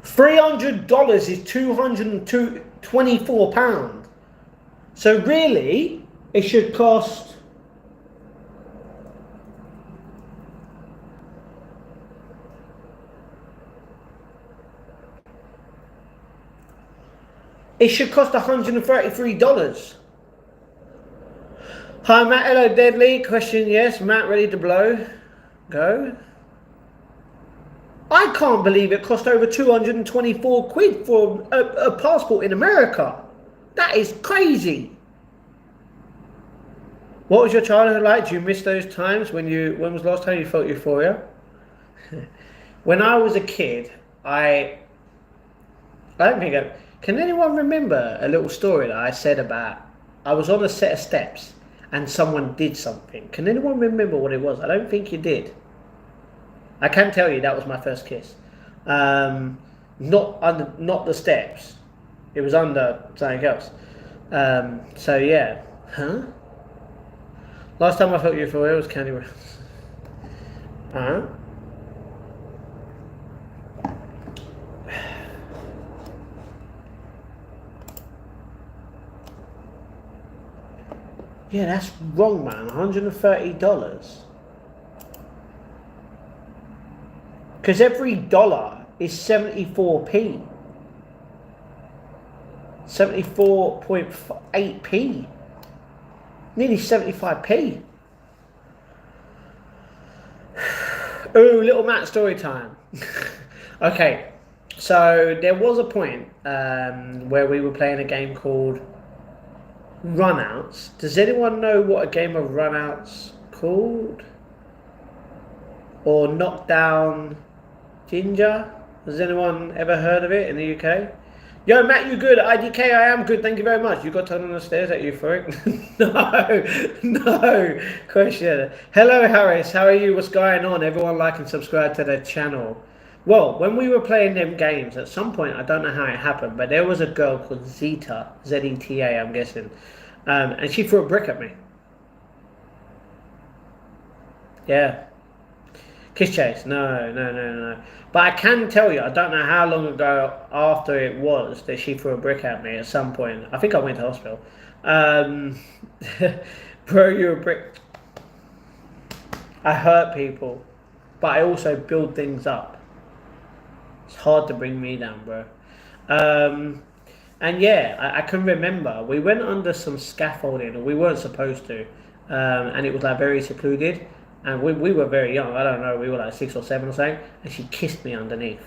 $300 is £224. So really, it should cost... It should cost $133. Hi Matt, hello Deadly. Question, yes. Matt, ready to blow? Go. I can't believe it cost over 224 quid for a passport in America. That is crazy. What was your childhood like? Do you miss those times when was the last time you felt euphoria? When I was a kid, I don't think can anyone remember a little story that I said about, I was on a set of steps and someone did something. Can anyone remember what it was? I don't think you did. I can tell you that was my first kiss. Not the steps. It was under something else. So yeah. Huh? Last time I felt euphoria was Candy Rose. Huh? Yeah, that's wrong, man. $130. Because every dollar is 74p. 74.8p. Nearly 75p. Ooh, little Matt story time. Okay, so there was a point where we were playing a game called Runouts. Does anyone know what a game of Runouts called? Or Knockdown Ginger? Has anyone ever heard of it in the UK? Yo, Matt, you good? IDK, I am good. Thank you very much. You got turned on the stairs at euphoric? No question. Hello, Harris. How are you? What's going on? Everyone like and subscribe to the channel. Well, when we were playing them games, at some point, I don't know how it happened, but there was a girl called Zeta, Z-E-T-A, I'm guessing, and she threw a brick at me. Yeah. Kiss chase? No. But I can tell you, I don't know how long ago after it was that she threw a brick at me at some point. I think I went to hospital. Bro, you're a brick. I hurt people, but I also build things up. It's hard to bring me down, bro. Um, and yeah, I can remember we went under some scaffolding, or we weren't supposed to, and it was like very secluded. And we were very young. I don't know. We were like 6 or 7 or something. And she kissed me underneath.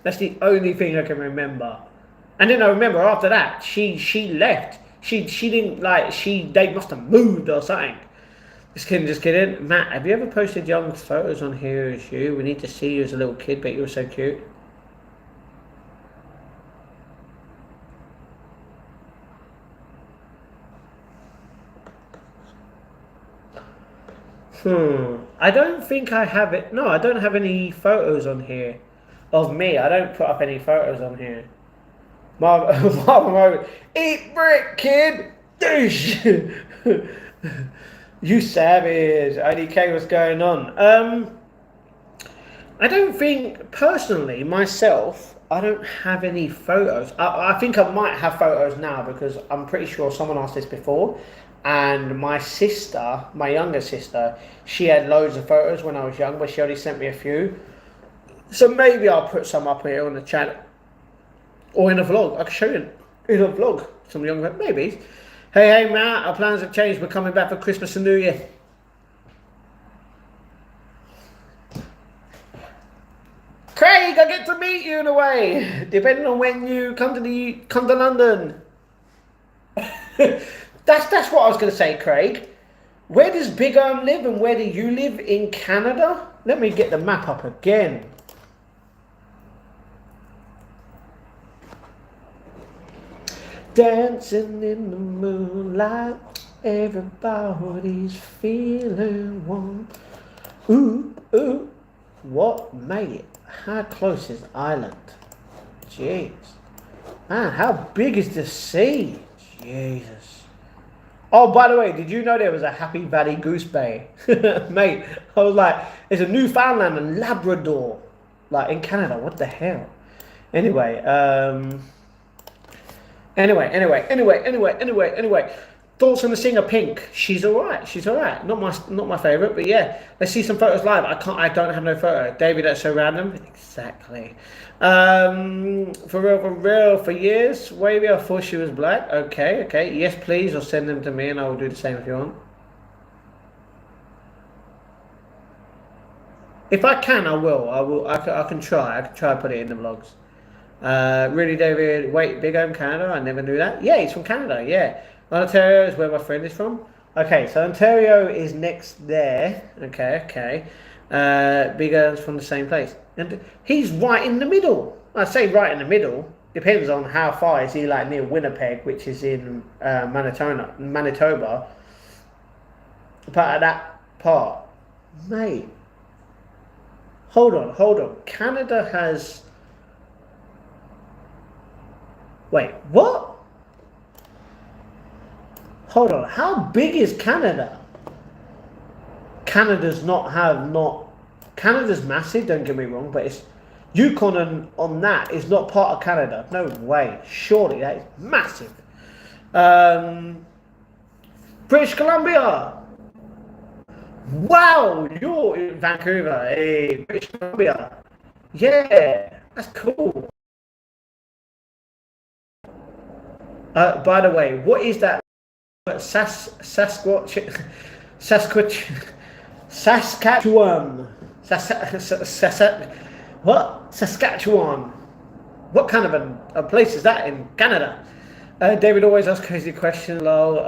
That's the only thing I can remember. And then I remember after that, she left. She didn't like they must have moved or something. Just kidding. Matt, have you ever posted young photos on here as you? We need to see you as a little kid, but you were so cute. I don't think I have it. No, I don't have any photos on here of me. I don't put up any photos on here. Marvin, eat brick, kid. Douche. You savage. IDK, what's going on? I don't think personally myself. I don't have any photos. I think I might have photos now because I'm pretty sure someone asked this before. And my sister, my younger sister, she had loads of photos when I was young, but she only sent me a few. So maybe I'll put some up here on the channel or in a vlog. I can show you in a vlog some young maybe. Hey Matt, our plans have changed. We're coming back for Christmas and New Year. Craig, I get to meet you in a way, depending on when you come to London. That's what I was going to say, Craig. Where does Big live and where do you live in Canada? Let me get the map up again. Dancing in the moonlight, everybody's feeling warm. Ooh, ooh, what, mate? How close is Ireland? Jeez. Man, how big is the sea? Jesus. Oh, by the way, did you know there was a Happy Valley Goose Bay? Mate, I was like, there's a Newfoundland and Labrador. Like, in Canada, what the hell? Anyway, Anyway. Thoughts on the singer Pink? She's alright. Not my favourite, but yeah. Let's see some photos live. I don't have no photo. David, that's so random. Exactly. For real, for years. Wavy, I thought she was black. Okay. Yes, please, or send them to me and I will do the same if you want. If I can, I will. I can try. I can try to put it in the vlogs. Really, David? Wait, Big Home Canada? I never knew that. Yeah, he's from Canada. Yeah, Ontario is where my friend is from. Okay, so Ontario is next there. Okay. Big Home's from the same place, and he's right in the middle. I say right in the middle. Depends on how far is he, like near Winnipeg, which is in Manitoba. But at that part, mate. Hold on. Canada has. Wait, what? Hold on. How big is Canada? Canada's massive, don't get me wrong, but it's Yukon on that is not part of Canada. No way. Surely that is massive. British Columbia. Wow, you're in Vancouver. Hey, British Columbia. Yeah, that's cool. By the way, what is that? Sasquatch, Saskatchewan. What? Saskatchewan. What kind of a place is that in Canada? David always asks crazy questions. Lol.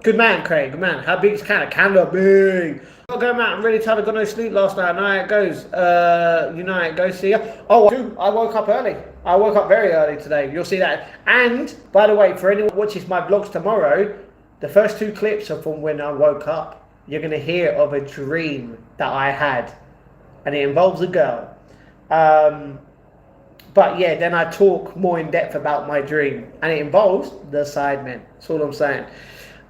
Good man, Craig. Good man. How big is Canada? Canada big. Gotta go, Matt. I'm really tired. I got no sleep last night. I know how it goes. You know how it goes. See ya. Oh, I woke up early. I woke up very early today. You'll see that. And by the way, for anyone who watches my vlogs tomorrow, the first 2 clips are from when I woke up. You're gonna hear of a dream that I had, and it involves a girl. But yeah, then I talk more in depth about my dream, and it involves the Sidemen. That's all I'm saying.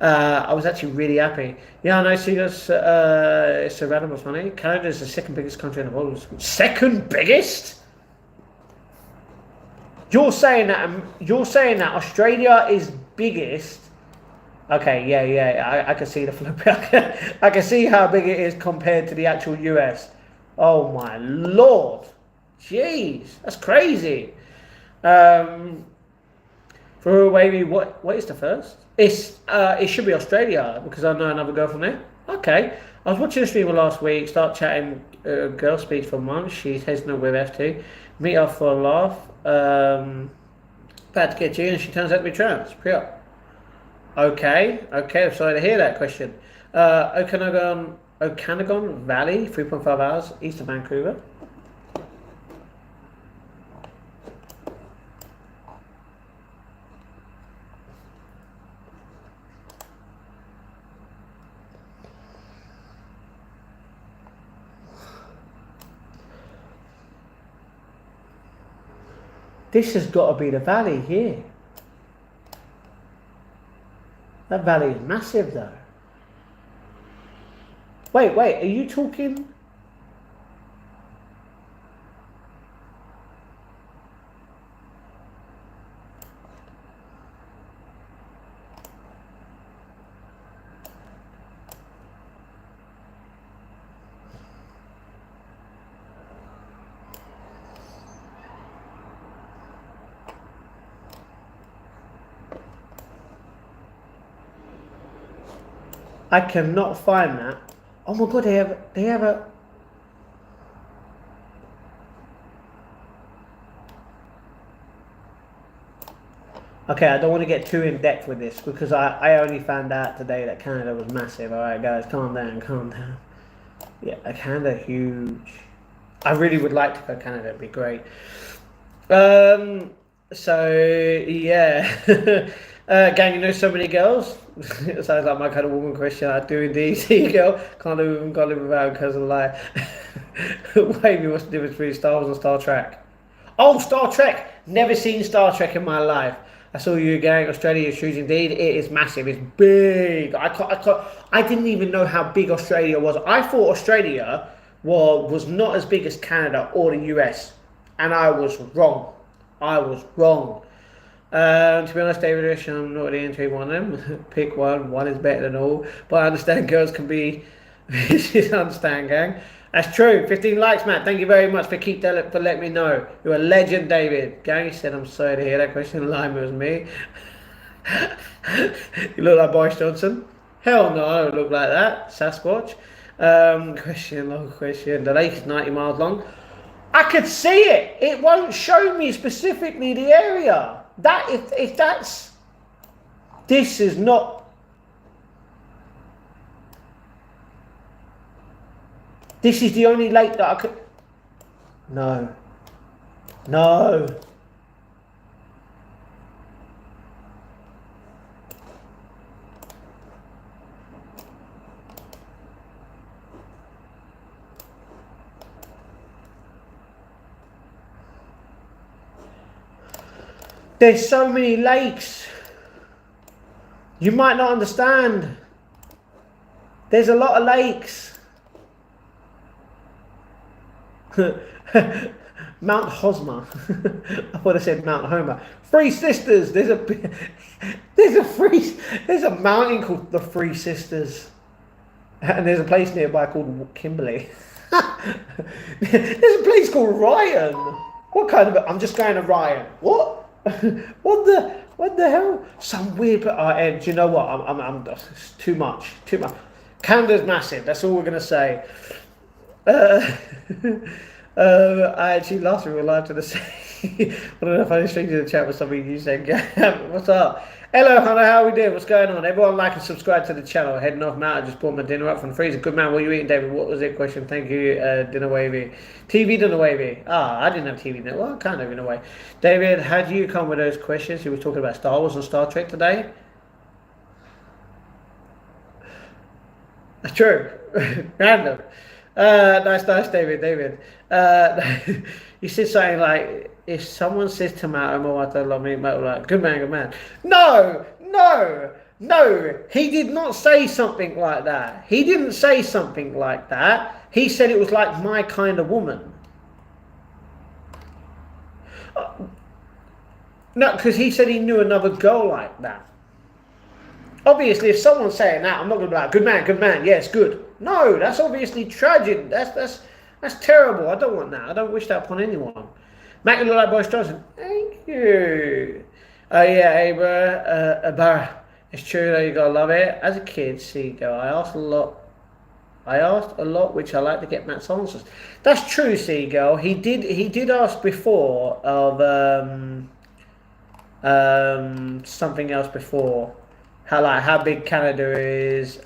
I was actually really happy. Yeah, I know. See, it's so random and funny. Canada is the second biggest country in the world. Second biggest? You're saying that Australia is biggest. Okay, yeah. I can see the flip. I can see how big it is compared to the actual US. Oh my lord, jeez, that's crazy. Um, for Wavy, what is the first? It should be Australia because I know another girl from there. Okay. I was watching a streamer last week, start chatting, girl speaks for months, she's hesitant with FT. Meet up for a laugh. About to get you and she turns out to be trans. Priya. Okay, I'm sorry to hear that question. Okanagan Valley, 3.5 hours east of Vancouver. This has got to be the valley here. That valley is massive though. Wait, are you talking? I cannot find that. Oh my god, they have a. Okay, I don't want to get too in depth with this because I only found out today that Canada was massive. Alright guys, calm down. Yeah, Canada huge. I really would like to go Canada, it'd be great. So yeah. Gang, you know so many girls? It sounds like my kind of woman question. I do indeed see a girl. Can't live without because of lie. Wavy, what's the difference between Star Wars and Star Trek? Oh, Star Trek! Never seen Star Trek in my life. I saw you gang. Australia is huge indeed. It is massive. It's big. I didn't even know how big Australia was. I thought Australia was not as big as Canada or the US. And I was wrong. To be honest, David, I'm not really into one of them. Pick one. One is better than all. But I understand girls can be. Understand, gang. That's true. 15 likes, Matt. Thank you very much for letting me know. You're a legend, David. Gang, he said, I'm sorry to hear that question. Lime was me. You look like Boris Johnson. Hell no, I don't look like that. Sasquatch. Long question. The lake is 90 miles long. I could see it. It won't show me specifically the area. If that's, this is not, this is the only lake that I could, no. There's so many lakes. You might not understand. There's a lot of lakes. Mount Hosmer. I thought I said Mount Homer. Three Sisters. There's a mountain called the Three Sisters. And there's a place nearby called Kimberley. There's a place called Ryan. What kind of, I'm just going to Ryan. What? What the hell? Some weird. And do you know what? I'm it's too much. Canada's massive. That's all we're gonna say. I actually last week we were live to the same. I don't know if I streamed in the chat with something you said. What's up? Hello, Hannah. How are we doing? What's going on? Everyone like and subscribe to the channel. Heading off now. I just brought my dinner up from the freezer. Good man. What are you eating, David? What was it? Question. Thank you. Dinner wavy. TV dinner wavy. I didn't have TV dinner. Well, kind of in a way. David, how do you come with those questions? You were talking about Star Wars and Star Trek today. True. Random. Nice, David. You said something like, if someone says tomato, I don't love me, like, good man. No. He did not say something like that. He didn't say something like that. He said it was like my kind of woman. No, because he said he knew another girl like that. Obviously, if someone's saying that, I'm not going to be like, good man, yes, good. No, that's obviously tragic. That's terrible. I don't want that. I don't wish that upon anyone. Matt, you look like Boris Johnson. Thank you. Oh yeah, Abara. It's true though, you gotta love it. As a kid, Seagull, I asked a lot. Which I like to get Matt's answers. That's true, Seagull. He did ask before of something else before. How big Canada is.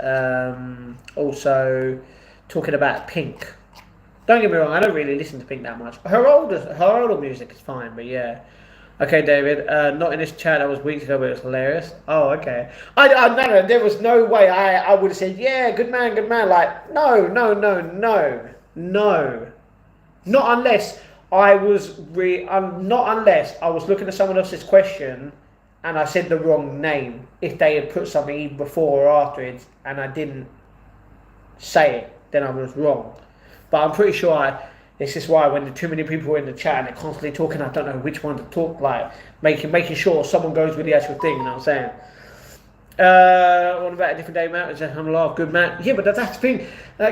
Also talking about Pink. Don't get me wrong, I don't really listen to Pink that much. Her older music is fine, but yeah. Okay, David. Not in this chat. That was weeks ago, but it was hilarious. Oh, okay. No. There was no way I would have said, yeah, good man, good man. Like, no. Not unless not unless I was looking at someone else's question and I said the wrong name. If they had put something either before or afterwards and I didn't say it, then I was wrong. But I'm pretty sure this is why when too many people are in the chat and they're constantly talking, I don't know which one to talk, like making sure someone goes with the actual thing, you know what I'm saying? What about a different day, Matt? I'm a laugh, good man. Yeah, but that's the thing,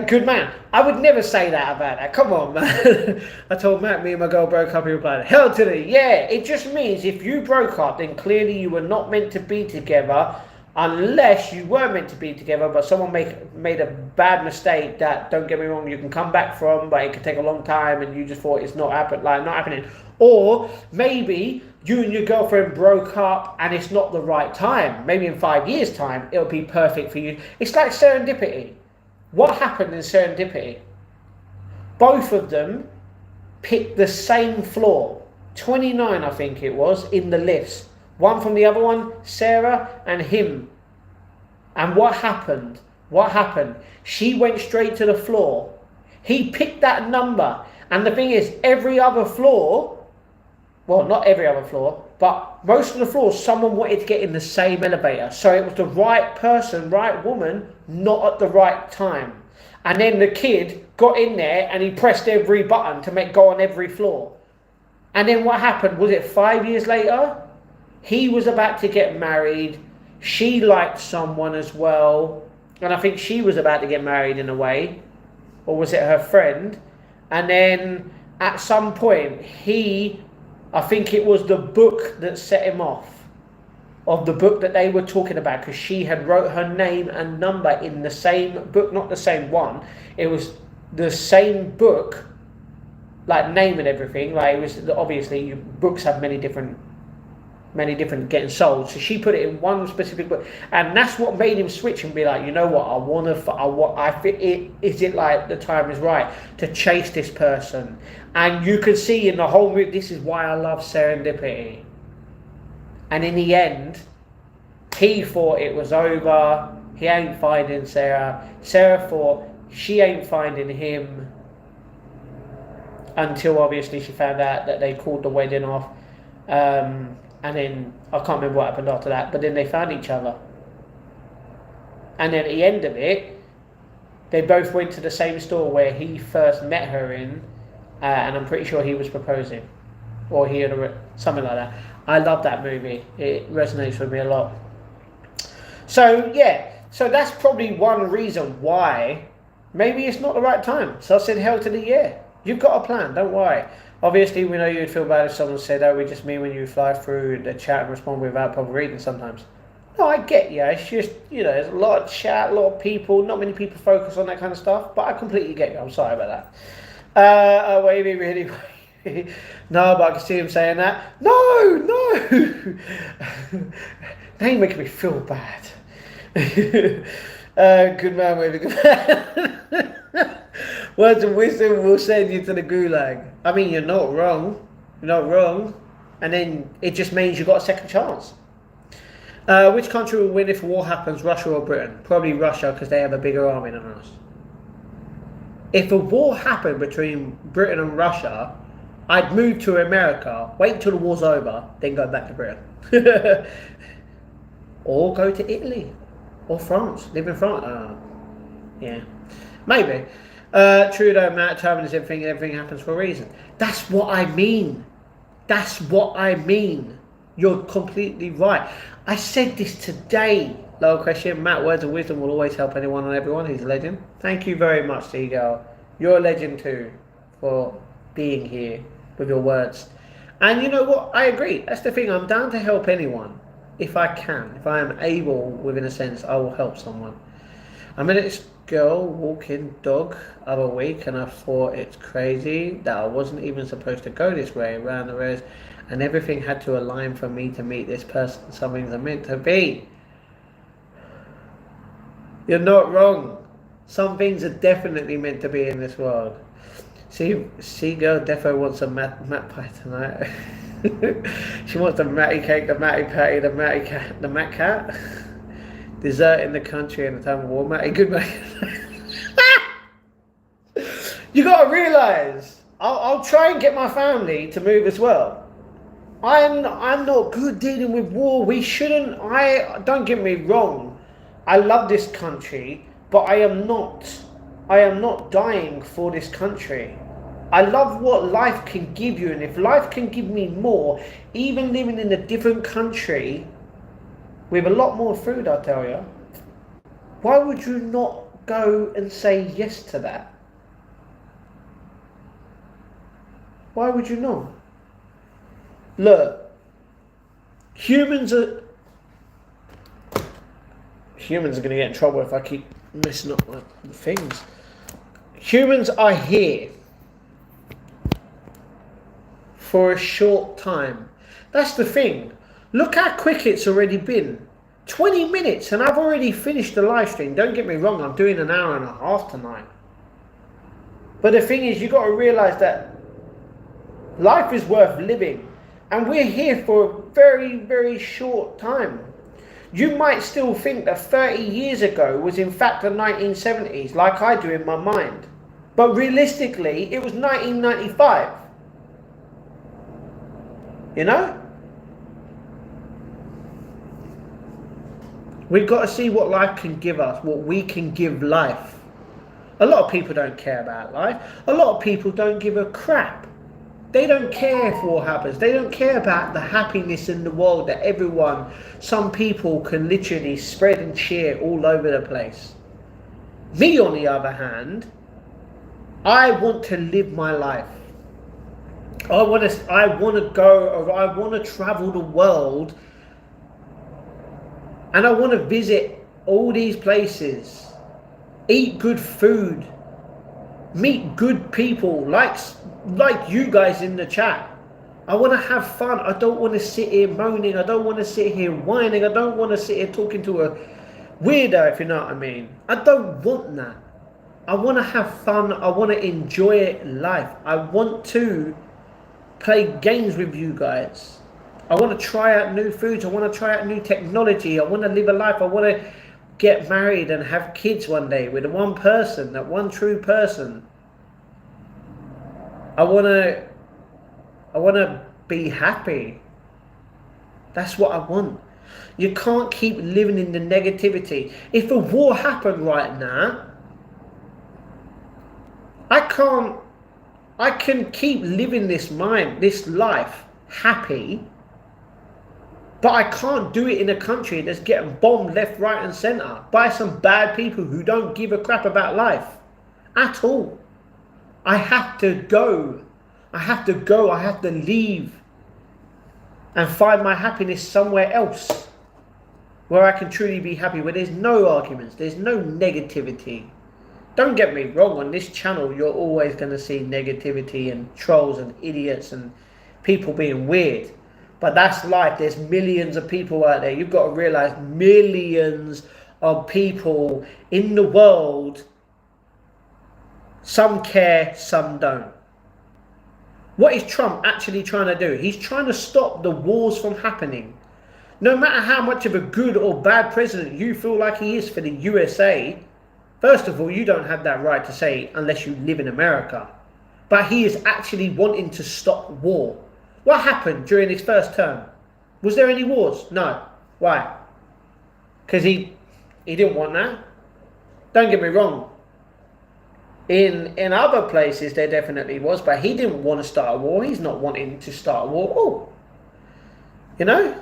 good man. I would never say that about that. Come on, man. I told Matt, me and my girl broke up. He replied, hell to the yeah. It just means if you broke up, then clearly you were not meant to be together. Unless you were meant to be together, but someone made a bad mistake that, don't get me wrong, you can come back from, but it could take a long time, and you just thought it's not happening. Or maybe you and your girlfriend broke up, and it's not the right time. Maybe in 5 years' time, it'll be perfect for you. It's like serendipity. What happened in serendipity? Both of them picked the same floor, 29, I think it was, in the list. One from the other one, Sarah and him. And what happened? She went straight to the floor. He picked that number. And the thing is, every other floor, well, not every other floor, but most of the floors, someone wanted to get in the same elevator. So it was the right person, right woman, not at the right time. And then the kid got in there and he pressed every button to go on every floor. And then what happened? Was it 5 years later? He was about to get married. She liked someone as well. And I think she was about to get married in a way. Or was it her friend? And then at some point, I think it was the book that set him off. Of the book that they were talking about. Because she had wrote her name and number in the same book. Not the same one. It was the same book. Like name and everything. Like it was, obviously, books have many different getting sold, so she put it in one specific book, and that's what made him switch and be like, you know what, is it like the time is right to chase this person? And you can see in the whole movie, this is why I love serendipity. And in the end, he thought it was over. He ain't finding Sarah. Sarah thought she ain't finding him, until obviously she found out that they called the wedding off. And then, I can't remember what happened after that, but then they found each other. And then at the end of it, they both went to the same store where he first met her in, and I'm pretty sure he was proposing. Or he had something like that. I love that movie. It resonates with me a lot. So, yeah. So that's probably one reason why maybe it's not the right time. So I said hell to the yeah. You've got a plan, don't worry. Obviously, we know you'd feel bad if someone said, oh, we just mean when you fly through the chat and respond without proper reading sometimes. No, I get you. It's just, there's a lot of chat, a lot of people. Not many people focus on that kind of stuff, but I completely get you. I'm sorry about that. Wavy, really. No, but I can see him saying that. No. Now you're making me feel bad. Good man, Wavy, good man. Words of wisdom will send you to the gulag. I mean, you're not wrong. And then it just means you've got a second chance. Which country will win if war happens, Russia or Britain? Probably Russia, because they have a bigger army than us. If a war happened between Britain and Russia, I'd move to America, wait till the war's over, then go back to Britain. Or go to Italy. Or France. Live in France. Yeah. Maybe. Trudeau, Matt, Tobin is everything happens for a reason. That's what I mean. You're completely right. I said this today. Low question. Matt, words of wisdom will always help anyone and everyone. He's a legend. Thank you very much, Seagull. You're a legend too, for being here with your words. And you know what? I agree. That's the thing. I'm down to help anyone if I can. If I am able, within a sense, I will help someone. I met this girl walking dog other week, and I thought it's crazy that I wasn't even supposed to go this way around the roads, and everything had to align for me to meet this person. Something's meant to be. You're not wrong. Some things are definitely meant to be in this world. See, girl, defo wants a mat pie tonight. She wants the matty cake, the matty patty, the matty cat, the mat cat. Dessert in the country in the time of war, matty, good matty. You gotta realise, I'll try and get my family to move as well. I'm not good dealing with war. We shouldn't. Don't get me wrong. I love this country, but I am not dying for this country. I love what life can give you, and if life can give me more, even living in a different country with a lot more food, I tell you, why would you not go and say yes to that? Why would you not? Look, humans are going to get in trouble if I keep messing up the things. Humans are here for a short time. That's the thing. Look how quick it's already been. 20 minutes and I've already finished the live stream. Don't get me wrong, I'm doing an hour and a half tonight. But the thing is, you've got to realise that life is worth living. And we're here for a very, very short time. You might still think that 30 years ago was in fact the 1970s, like I do in my mind. But realistically, it was 1995. You know? We've got to see what life can give us, what we can give life. A lot of people don't care about life. A lot of people don't give a crap. They don't care if war happens. They don't care about the happiness in the world that some people can literally spread and share all over the place. Me, on the other hand, I want to live my life. I want to go, or I want to travel the world, and I want to visit all these places, eat good food, meet good people like you guys in the chat. I want to have fun. I don't want to sit here moaning. I don't want to sit here whining. I don't want to sit here talking to a weirdo, if you know what I mean. I don't want that. I want to have fun. I want to enjoy life. I want to play games with you guys. I want to try out new foods. I want to try out new technology. I want to live a life. I want to get married and have kids one day with one person, that one true person. I want to be happy. That's what I want. You can't keep living in the negativity. If a war happened right now, I can keep living this life happy, but I can't do it in a country that's getting bombed left, right and centre by some bad people who don't give a crap about life at all. I have to go. I have to leave and find my happiness somewhere else where I can truly be happy, where there's no arguments, there's no negativity. Don't get me wrong, on this channel you're always going to see negativity and trolls and idiots and people being weird. But that's life. There's millions of people out there. You've got to realise, millions of people in the world. Some care, some don't. What is Trump actually trying to do? He's trying to stop the wars from happening. No matter how much of a good or bad president you feel like he is for the USA, first of all, you don't have that right to say unless you live in America. But he is actually wanting to stop war. What happened during his first term? Was there any wars? No. Why? Because he didn't want that. Don't get me wrong. In other places there definitely was, but he didn't want to start a war. He's not wanting to start a war. Oh, you know?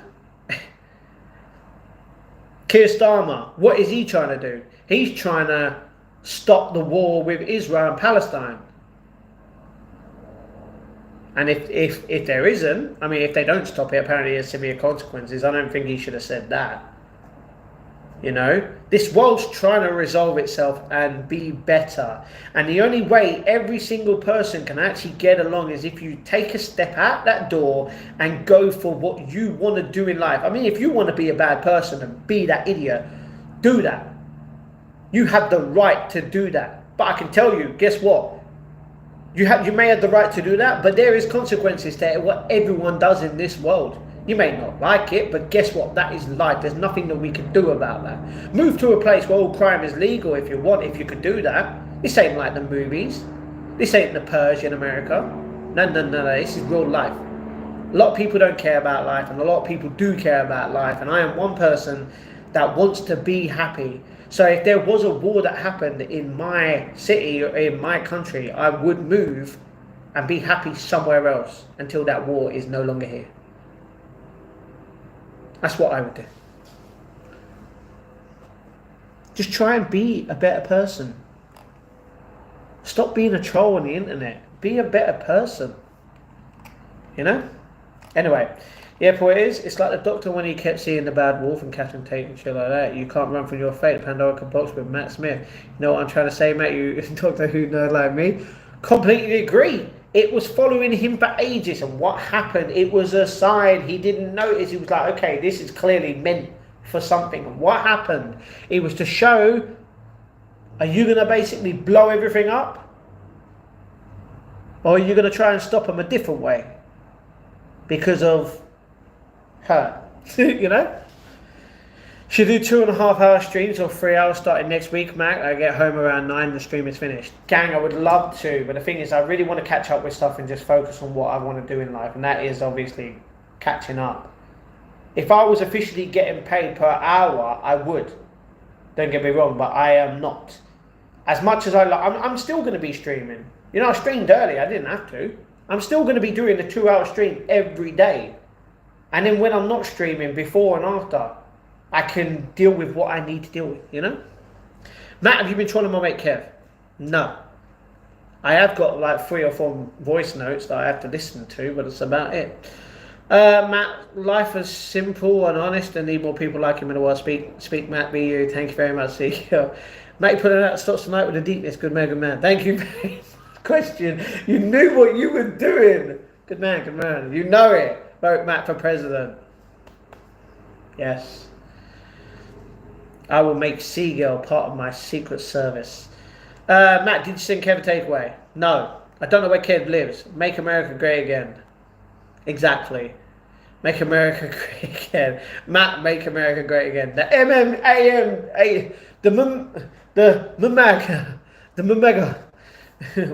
Keir Starmer, what is he trying to do? He's trying to stop the war with Israel and Palestine. And if there isn't, I mean, if they don't stop it, apparently there's severe consequences. I don't think he should have said that. You know, this world's trying to resolve itself and be better. And the only way every single person can actually get along is if you take a step out that door and go for what you want to do in life. I mean, if you want to be a bad person and be that idiot, do that. You have the right to do that. But I can tell you, guess what? You may have the right to do that, but there is consequences to what everyone does in this world. You may not like it, but guess what? That is life. There's nothing that we can do about that. Move to a place where all crime is legal if you want, if you could do that. This ain't like the movies. This ain't the Purge in America. No. This is real life. A lot of people don't care about life, and a lot of people do care about life. And I am one person that wants to be happy. So if there was a war that happened in my city or in my country, I would move and be happy somewhere else until that war is no longer here. That's what I would do. Just try and be a better person. Stop being a troll on the internet. Be a better person. You know? Anyway, yeah, point is, it's like the Doctor when he kept seeing the bad wolf and Catherine Tate and shit like that. You can't run from your fate. Pandora box with Matt Smith. You know what I'm trying to say, Matt? You Doctor Who nerd like me. Completely agree. It was following him for ages, and what happened? It was a sign. He didn't notice. He was like, okay, this is clearly meant for something. What happened? It was to show, are you going to basically blow everything up? Or are you going to try and stop him a different way? Because of her. You know? Should do 2.5 hour streams or 3 hours starting next week, Mac. I get home around 9, the stream is finished. Gang, I would love to, but the thing is, I really want to catch up with stuff and just focus on what I want to do in life, and that is obviously catching up. If I was officially getting paid per hour, I would. Don't get me wrong, but I am not. As much as I'm still going to be streaming. You know, I streamed early, I didn't have to. I'm still going to be doing the 2 hour stream every day. And then when I'm not streaming, before and after, I can deal with what I need to deal with, you know? Matt, have you been trolling my mate Kev? No. I have got like 3 or 4 voice notes that I have to listen to, but that's about it. Matt, life is simple and honest and need more people like him in the world. Speak Matt, be you. Thank you very much, CEO. Matt, put it out stops tonight with the deepness. Good man, good man. Thank you very much. Question. You knew what you were doing. Good man, good man. You know it. Vote Matt for president. Yes. I will make Seagull part of my secret service. Matt, did you send Kev a takeaway? No. I don't know where Kev lives. Make America great again. Exactly. Make America great again. Matt, make America great again. The MMAM, the Mamega.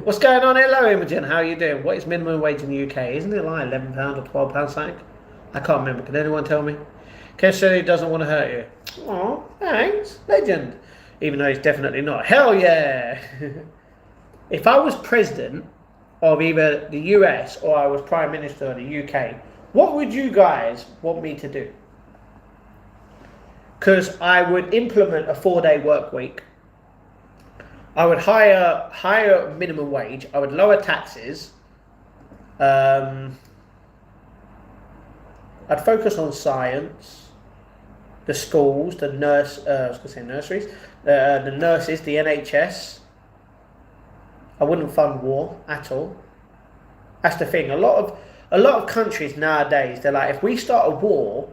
What's going on? Hello, Imogen. How are you doing? What is minimum wage in the UK? Isn't it like £11 or £12 something? I can't remember. Can anyone tell me? Kev said he doesn't want to hurt you. Oh, thanks. Legend. Even though he's definitely not. Hell yeah. If I was president of either the US or I was Prime Minister of the UK, what would you guys want me to do? Because I would implement a 4-day work week. I would higher minimum wage. I would lower taxes. I'd focus on science. The schools, the nurseries, the nurses, the NHS. I wouldn't fund war at all. That's the thing. A lot of countries nowadays, they're like, if we start a war,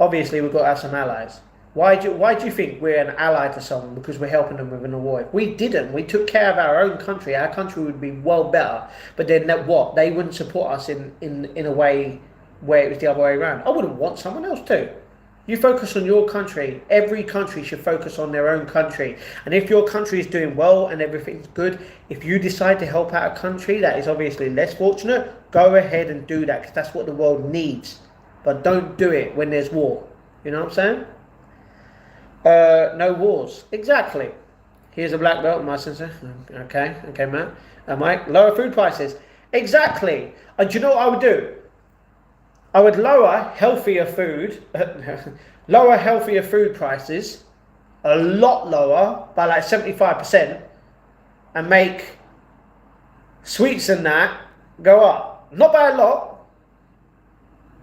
obviously we've got to have some allies. Why do you think we're an ally to someone? Because we're helping them within a war. If we didn't, we took care of our own country, our country would be well better. But then what? They wouldn't support us in a way where it was the other way around. I wouldn't want someone else to. You focus on your country. Every country should focus on their own country. And if your country is doing well and everything's good, if you decide to help out a country that is obviously less fortunate, go ahead and do that, because that's what the world needs. But don't do it when there's war. You know what I'm saying? No wars. Exactly. Here's a black belt, my sensor. Okay, Matt. Mike, lower food prices. Exactly. And do you know what I would do? I would lower healthier food prices, a lot lower, by like 75%, and make Sweets and that go up. Not by a lot,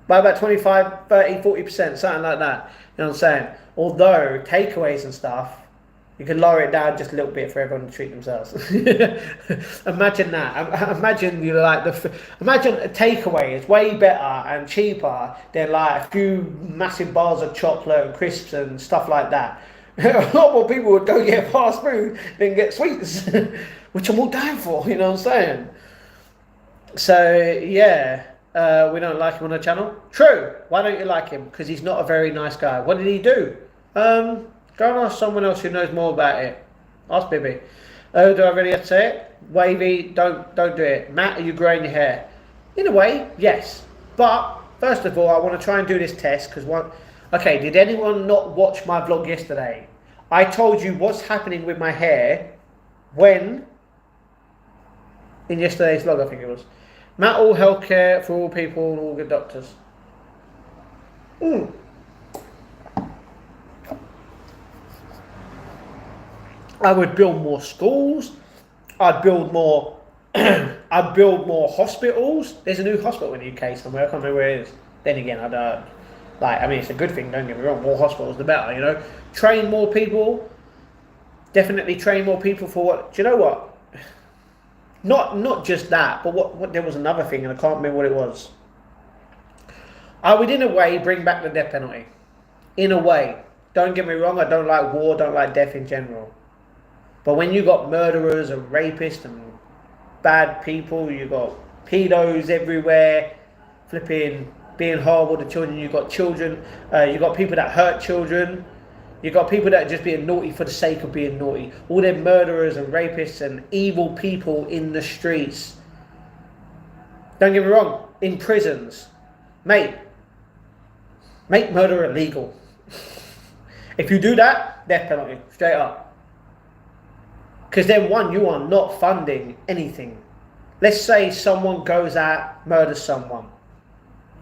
by about 25, 30, 40%, something like that. You know what I'm saying? Although takeaways and stuff, you can lower it down just a little bit for everyone to treat themselves. Imagine that. Imagine imagine a takeaway is way better and cheaper than like a few massive bars of chocolate and crisps and stuff like that. A lot more people would go get fast food than get sweets, which I'm all down for. You know what I'm saying? So yeah, we don't like him on the channel. True. Why don't you like him? Because he's not a very nice guy. What did he do? Go and ask someone else who knows more about it. Ask Bibby. Oh, do I really have to say it? Wavy, don't do it. Matt, are you growing your hair? In a way, yes. But first of all, I want to try and do this test because okay, did anyone not watch my vlog yesterday? I told you what's happening with my hair when in yesterday's vlog, I think it was. Matt, all healthcare for all people and all good doctors. I would build more schools. I'd build more. I'd build more hospitals. There's a new hospital in the UK somewhere. I can't remember where it is. Then again, I don't. I mean, it's a good thing. Don't get me wrong. More hospitals, the better. You know, train more people. Definitely train more people for what? Do you know what? Not just that, but what? There was another thing, and I can't remember what it was. I would, in a way, bring back the death penalty. In a way, don't get me wrong. I don't like war. Don't like death in general. But when you got murderers and rapists and bad people, you got pedos everywhere, flipping, being horrible to children. You got children. You got people that hurt children. You got people that are just being naughty for the sake of being naughty. All them murderers and rapists and evil people in the streets. Don't get me wrong. In prisons, mate, make murder illegal. If you do that, death penalty, straight up. Because then, one, you are not funding anything. Let's say someone goes out, murders someone.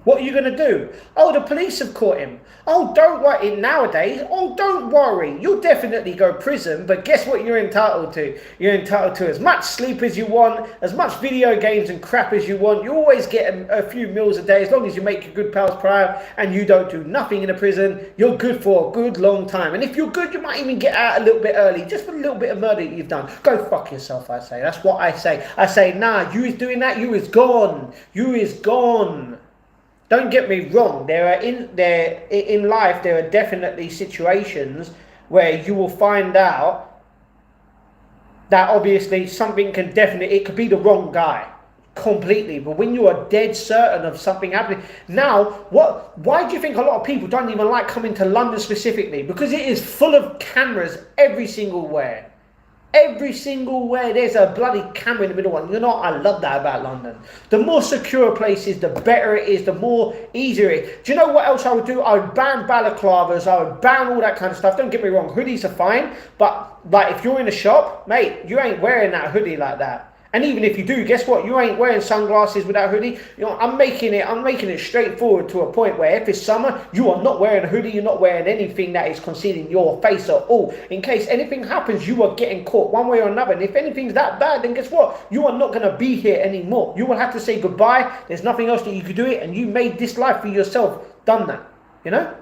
What are you going to do? Oh, the police have caught him. Oh, don't worry. Nowadays, oh, don't worry. You'll definitely go to prison, but guess what you're entitled to? You're entitled to as much sleep as you want, as much video games and crap as you want. You always get a few meals a day, as long as you make your good pals proud and you don't do nothing in a prison. You're good for a good long time. And if you're good, you might even get out a little bit early, just for a little bit of murder that you've done. Go fuck yourself, I say. That's what I say. I say, nah, you is doing that, you is gone. You is gone. Don't get me wrong, in life there are definitely situations where you will find out that obviously something can it could be the wrong guy completely, but when you are dead certain of something happening, why do you think a lot of people don't even like coming to London specifically? Because it is full of cameras every single where. Every single way there's a bloody camera in the middle one. You know, I love that about London. The more secure a place is, the better it is, the more easier it is. Do you know what else I would do? I would ban balaclavas, I would ban all that kind of stuff. Don't get me wrong, hoodies are fine, but like if you're in a shop, mate, you ain't wearing that hoodie like that. And even if you do, guess what? You ain't wearing sunglasses with that hoodie. You know, I'm making it straightforward to a point where if it's summer, you are not wearing a hoodie, you're not wearing anything that is concealing your face at all. In case anything happens, you are getting caught one way or another. And if anything's that bad, then guess what? You are not going to be here anymore. You will have to say goodbye. There's nothing else that you could do it. And you made this life for yourself. Done that. You know?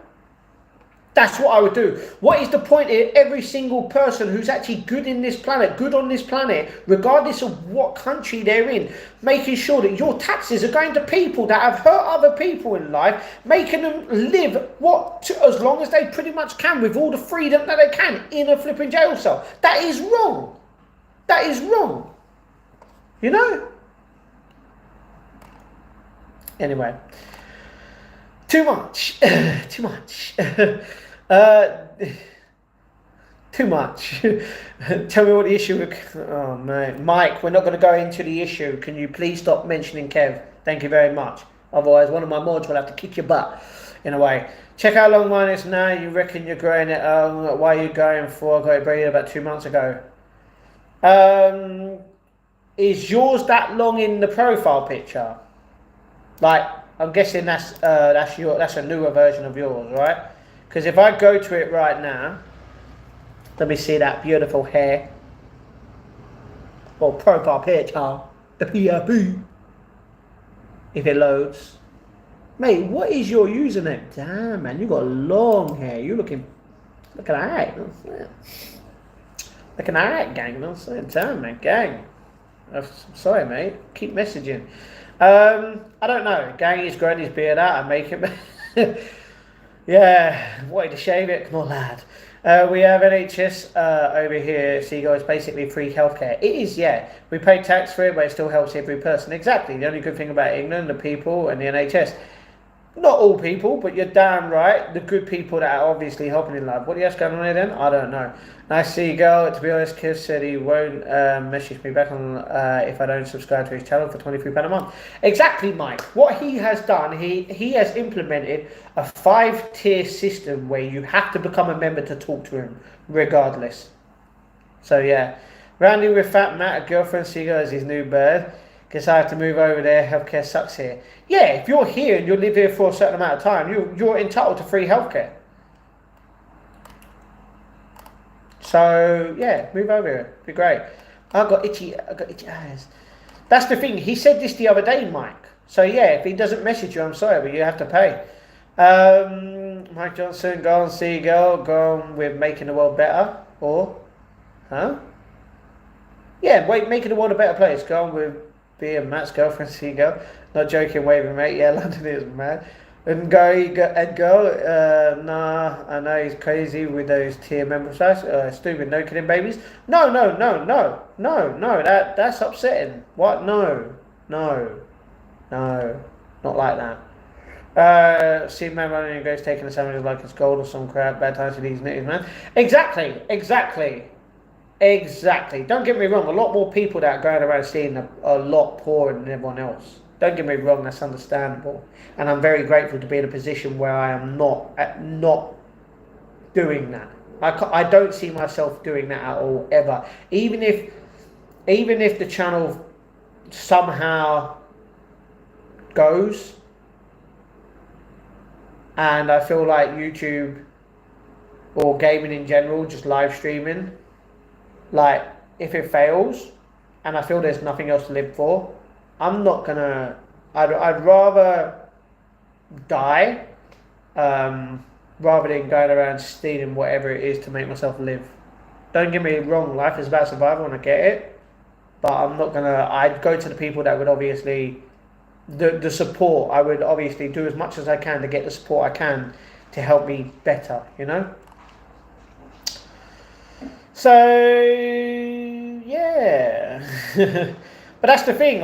That's what I would do. What is the point here? Every single person who's actually good in this planet, good on this planet, regardless of what country they're in, making sure that your taxes are going to people that have hurt other people in life, making them live as long as they pretty much can with all the freedom that they can in a flipping jail cell. That is wrong. That is wrong. You know? Anyway. Too much. Too much. Too much. Tell me what the issue is. Oh man, Mike, we're not going to go into the issue. Can you please stop mentioning Kev? Thank you very much. Otherwise, one of my mods will have to kick your butt. In a way. Check how long mine is now. You reckon you're growing it? Why are you going for? I got it braided about 2 months ago. Is yours that long in the profile picture? Like, I'm guessing that's a newer version of yours, right? Because if I go to it right now, let me see that beautiful hair. Or profile picture. The PRP. If it loads. Mate, what is your username? Damn, man, you got long hair. You looking alright. Looking alright, gang. No, damn, man, gang. I'm sorry, mate. Keep messaging. I don't know. Gang, he's growing his beard out and make him. Yeah, wanted to shave it. Come on, lad. We have NHS over here. Seagull is basically free healthcare. It is, yeah. We pay tax for it, but it still helps every person. Exactly. The only good thing about England, the people, and the NHS. Not all people, but you're damn right. The good people that are obviously helping in life. What else going on here then? I don't know. Nice Seagull. To be honest, Kiss said he won't message me back on if I don't subscribe to his channel for £23 a month. Exactly, Mike. What he has done, he has implemented a 5-tier system where you have to become a member to talk to him, regardless. So yeah, Randy with Fat Matt, a girlfriend. Seagull is his new bird. Guess I have to move over there. Healthcare sucks here. Yeah, if you're here and you live here for a certain amount of time, you're entitled to free healthcare. So yeah, move over here. Be great. I got itchy eyes. That's the thing. He said this the other day, Mike. So yeah, if he doesn't message you, I'm sorry, but you have to pay. Mike Johnson, go on Seagull, go on with making the world better, or yeah, wait, making the world a better place. Go on with being Matt's girlfriend, Seagull. Not joking, waving, mate. Yeah, London is mad. And Edgar, nah, I know he's crazy with those tier member sites. Stupid, no kidding, babies. No, that's upsetting. What? No, not like that. See, man, running and goes taking a sandwich like it's gold or some crap. Bad times for these nitties, man. Exactly. Don't get me wrong. A lot more people that are going around seeing a lot poorer than everyone else. Don't get me wrong. That's understandable, and I'm very grateful to be in a position where I am not doing that. I don't see myself doing that at all, ever. Even if the channel somehow goes, and I feel like YouTube or gaming in general, just live streaming, like if it fails and I feel there's nothing else to live for, I'm not gonna. I'd rather die rather than going around stealing whatever it is to make myself live. Don't get me wrong, life is about survival and I get it, but I'm not gonna. I'd go to the people that would obviously the support. I would obviously do as much as I can to get the support I can to help me better, you know. So yeah. But that's the thing,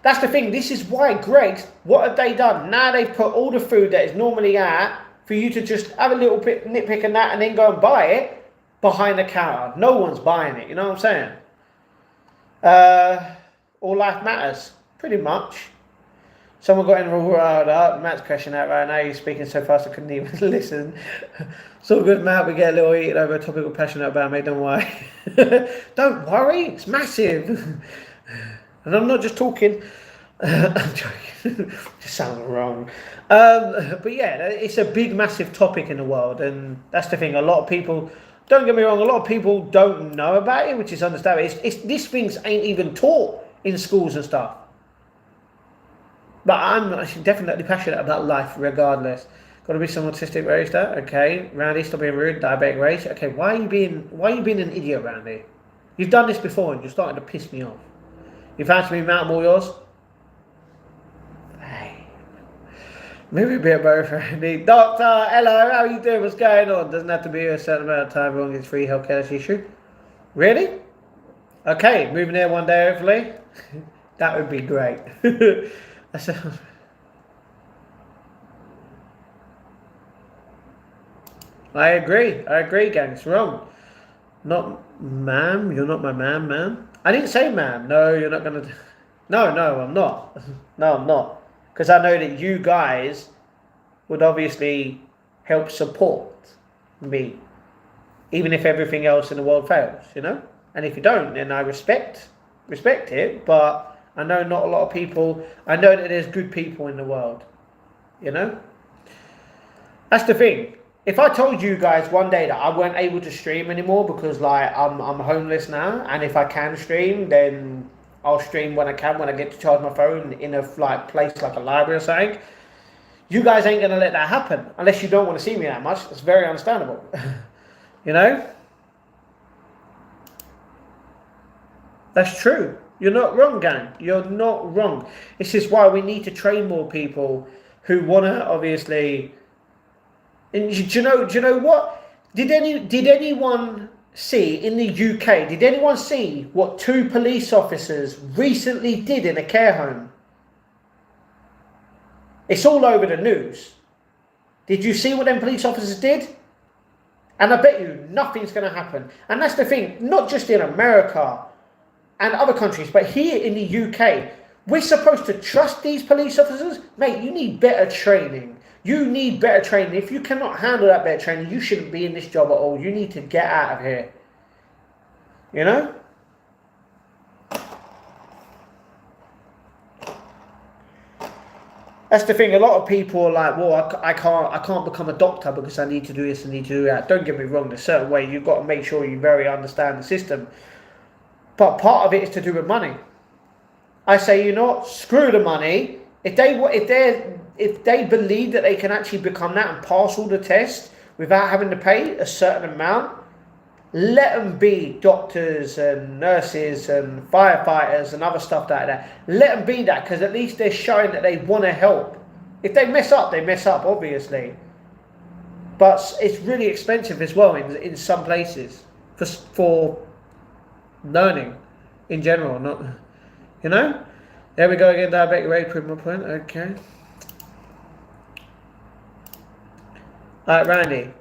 that's the thing. This is why Greggs, what have they done? Now they've put all the food that is normally out for you to just have a little bit nitpick and that and then go and buy it behind the counter. No one's buying it, you know what I'm saying? All life matters, pretty much. Someone got in all riled up. Matt's crashing out right now. He's speaking so fast I couldn't even listen. It's all good, Matt. We get a little heated over a topic we're passionate about, mate. Don't worry. Don't worry. It's massive. And I'm not just talking. I'm joking. Just sounds wrong. But yeah, it's a big, massive topic in the world. And that's the thing. A lot of people, don't get me wrong, a lot of people don't know about it, which is understandable. These things ain't even taught in schools and stuff. But I'm definitely passionate about life regardless. Got to be some autistic race that. Okay. Randy, stop being rude. Diabetic race. Okay, why are you being an idiot, Randy? You've done this before and you're starting to piss me off. You fancy me mountain all yours? Hey. Maybe a bit of both, Randy. Doctor, hello, how are you doing? What's going on? Doesn't have to be a certain amount of time long as free healthcare issue. Really? Okay, moving there one day hopefully. That would be great. I agree, gang. It's wrong. Not ma'am, you're not my ma'am. I didn't say ma'am. No, you're not gonna. No, I'm not. No, I'm not. Because I know that you guys would obviously help support me, even if everything else in the world fails, you know. And if you don't, then I respect it. But I know not a lot of people. I know that there's good people in the world, you know. That's the thing. If I told you guys one day that I weren't able to stream anymore because like I'm homeless now, and if I can stream, then I'll stream when I can, when I get to charge my phone in a like place like a library or something. You guys ain't gonna let that happen unless you don't want to see me that much. It's very understandable. You know? That's true. You're not wrong, gang. You're not wrong. This is why we need to train more people who wanna obviously. And do you know what? Did anyone see in the UK? Did anyone see what 2 police officers recently did in a care home? It's all over the news. Did you see what them police officers did? And I bet you nothing's going to happen. And that's the thing, not just in America and other countries, but here in the UK, we're supposed to trust these police officers. Mate, you need better training. You need better training. If you cannot handle that better training, you shouldn't be in this job at all. You need to get out of here. You know? That's the thing. A lot of people are like, well, I can't become a doctor because I need to do this and need to do that. Don't get me wrong. There's a certain way you've got to make sure you very understand the system. But part of it is to do with money. I say, you know what? Screw the money. If they believe that they can actually become that and pass all the tests without having to pay a certain amount, let them be doctors and nurses and firefighters and other stuff like that. Let them be that, because at least they're showing that they want to help. If they mess up, obviously. But it's really expensive as well in some places for learning in general. Not, you know? There we go again, diabetic rate, prove my point. Okay. Alright, Randy.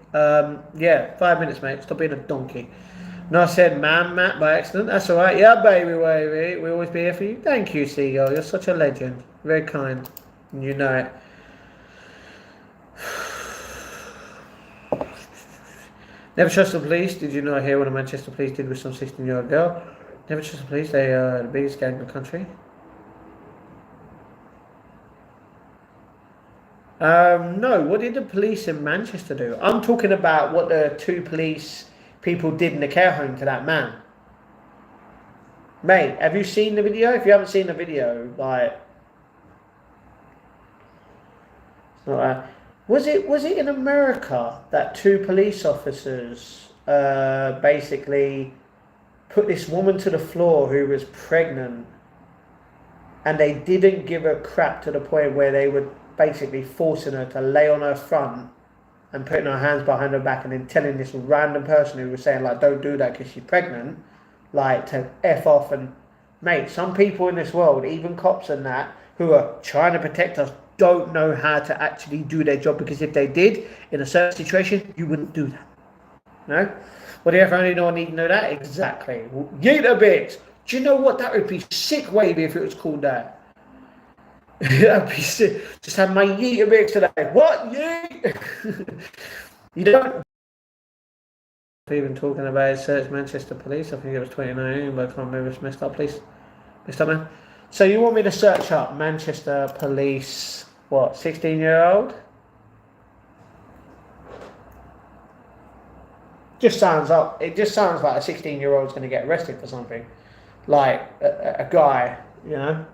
Yeah, 5 minutes, mate. Stop being a donkey. No, I said man, Matt, by accident. That's alright. Yeah, baby, wavy. We'll always be here for you. Thank you, Seagull. You're such a legend. Very kind. And you know it. Never trust the police. Did you not hear what the Manchester police did with some 16-year-old girl? Never trust the police. They are the biggest gang in the country. No, what did the police in Manchester do? I'm talking about what the 2 police people did in the care home to that man. Mate, have you seen the video? If you haven't seen the video, like, was it in America that 2 police officers basically put this woman to the floor who was pregnant, and they didn't give a crap to the point where they would basically forcing her to lay on her front and putting her hands behind her back and then telling this random person who was saying like don't do that because she's pregnant, like to F off. And mate, some people in this world, even cops and that, who are trying to protect us, don't know how to actually do their job, because if they did in a certain situation, you wouldn't do that. No? Well, the only no one need to know that? Exactly. Yeet a bit. Do you know what? That would be sick wavy if it was called that. That'd be sick. Just have my yeet a bit today. What? Yeet? You don't even talking about search Manchester police. I think it was 2019, but I can't remember. It's messed up, please. Messed up, man. So you want me to search up Manchester police, what, 16-year-old? Just sounds up. It just sounds like a 16-year-old's going to get arrested for something. Like a guy, you know?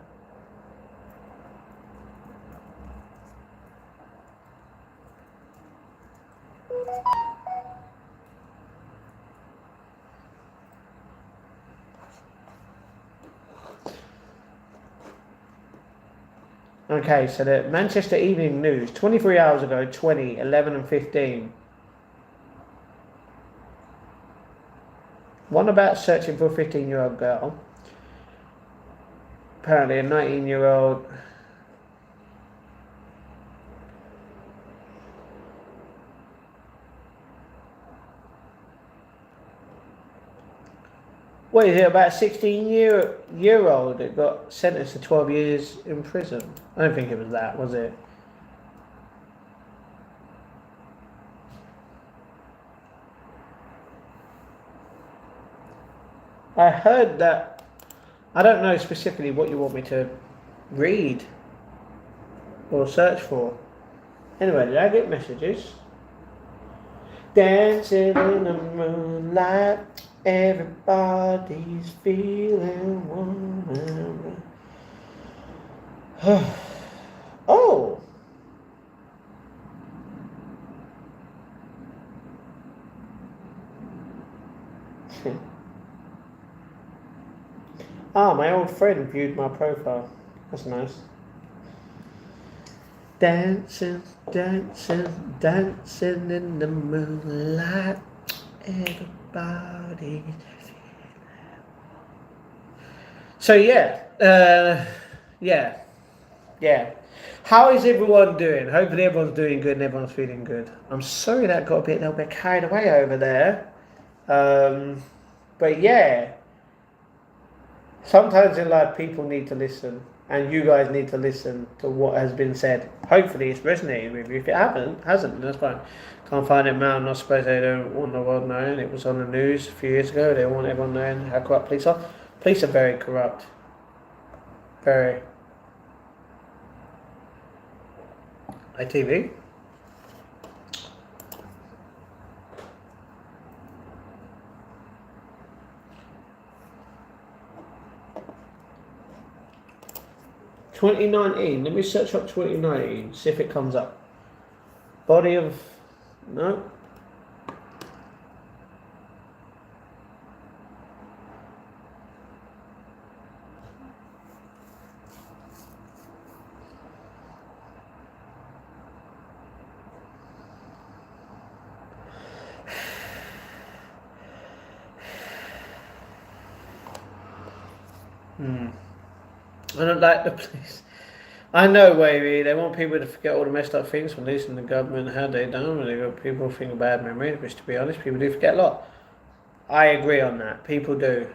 Okay, so the Manchester Evening News, 23 hours ago, 20, 11 and 15. One about searching for a 15-year-old girl. Apparently a 19-year-old... What is it, about a 16-year-old that got sentenced to 12 years in prison? I don't think it was that, was it? I heard that. I don't know specifically what you want me to read or search for. Anyway, did I get messages? Dancing in the moonlight. Everybody's feeling one. Oh. Ah, my old friend viewed my profile. That's nice. Dancing, dancing, dancing in the moonlight. Everybody. So yeah, yeah. How is everyone doing? Hopefully everyone's doing good and everyone's feeling good. I'm sorry that got a little bit carried away over there. But yeah, sometimes in life people need to listen, and you guys need to listen to what has been said. Hopefully it's resonated with you. If it hasn't, that's fine. Can't find it now. I suppose they don't want the world knowing. It was on the news a few years ago. They want everyone knowing how corrupt police are. Police are very corrupt. Very. ITV. (2019). Let me search up 2019. See if it comes up. Body of no. I don't like the police. I know, baby. They want people to forget all the messed up things from listening to the government and how they done. And they got people think bad memories, which, to be honest, people do forget a lot. I agree on that. People do.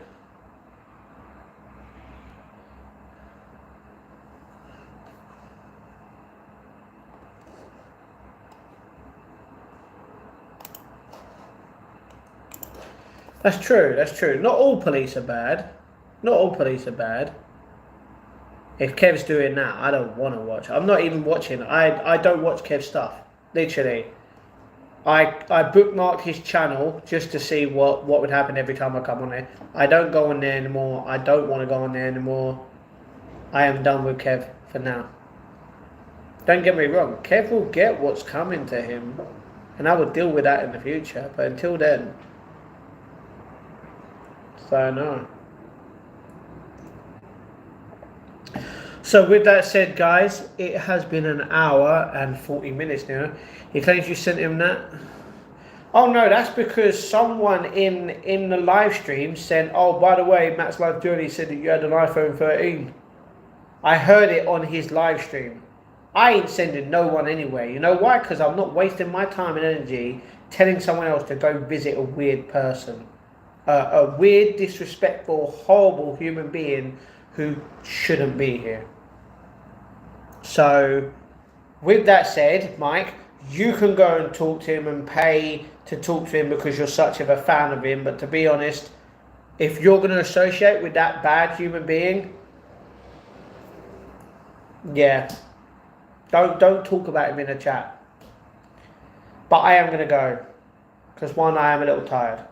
That's true. That's true. Not all police are bad. Not all police are bad. If Kev's doing that, I don't want to watch. I'm not even watching. I don't watch Kev's stuff. Literally. I bookmarked his channel just to see what would happen every time I come on there. I don't go on there anymore. I don't want to go on there anymore. I am done with Kev for now. Don't get me wrong. Kev will get what's coming to him. And I will deal with that in the future. But until then. So no. So with that said, guys, it has been an hour and 40 minutes now. He claims you sent him that. Oh no, that's because someone in the live stream said, oh, by the way, Matt's Life Journey said that you had an iPhone 13. I heard it on his live stream. I ain't sending no one anyway. You know why? Because I'm not wasting my time and energy telling someone else to go visit a weird person. A weird, disrespectful, horrible human being who shouldn't be here. So, with that said, Mike, you can go and talk to him and pay to talk to him because you're such of a fan of him. But to be honest, if you're going to associate with that bad human being, yeah, don't talk about him in a chat. But I am going to go because one, I am a little tired.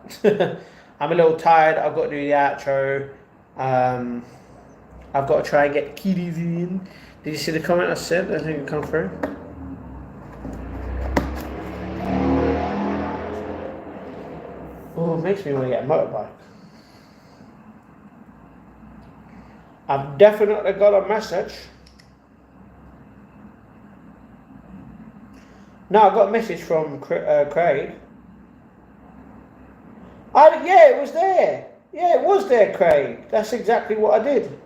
I'm a little tired. I've got to do the outro. I've got to try and get the kiddies in. Did you see the comment I sent? I think it come through. Oh, it makes me want to get a motorbike. I've definitely got a message. No, I got a message from Craig. Yeah, it was there. Yeah, it was there, Craig. That's exactly what I did.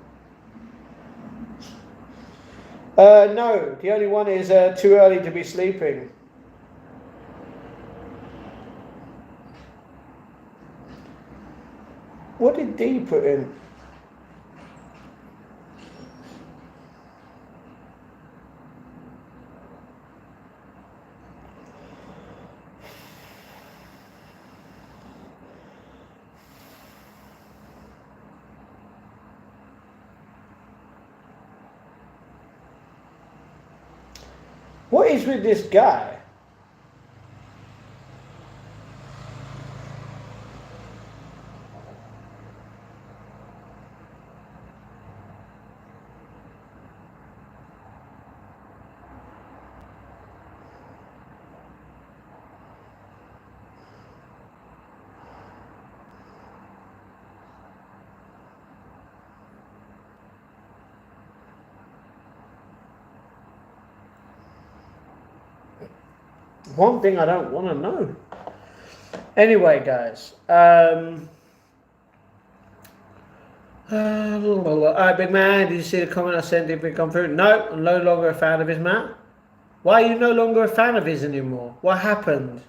No, the only one is too early to be sleeping. What did D put in? What is with this guy? one thing I don't want to know. Anyway, guys. Big man, did you see the comment I sent? Did it come through? No, I'm no longer a fan of his, Matt. Why are you no longer a fan of his anymore? What happened?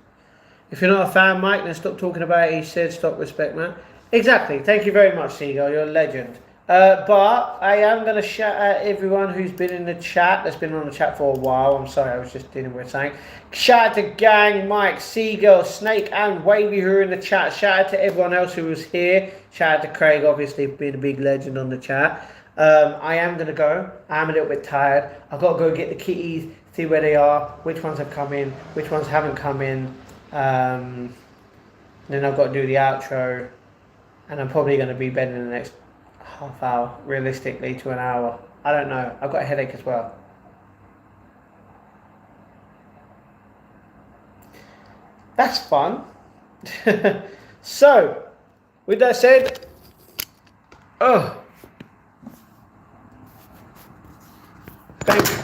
If you're not a fan, Mike, then stop talking about it. He said, stop respect, man. Exactly. Thank you very much, Seagull. You're a legend. But I am going to shout out everyone who's been in the chat, that's been on the chat for a while. I'm sorry, I was just dealing with saying. Shout out to Gang, Mike, Seagull, Snake, and Wavy who are in the chat. Shout out to everyone else who was here. Shout out to Craig, obviously, being a big legend on the chat. I am going to go. I'm a little bit tired. I've got to go get the kitties, see where they are, which ones have come in, which ones haven't come in. Then I've got to do the outro. And I'm probably going to be in bed in the next half hour, realistically, to an hour. I don't know. I've got a headache as well. That's fun. So, with that said, thank you.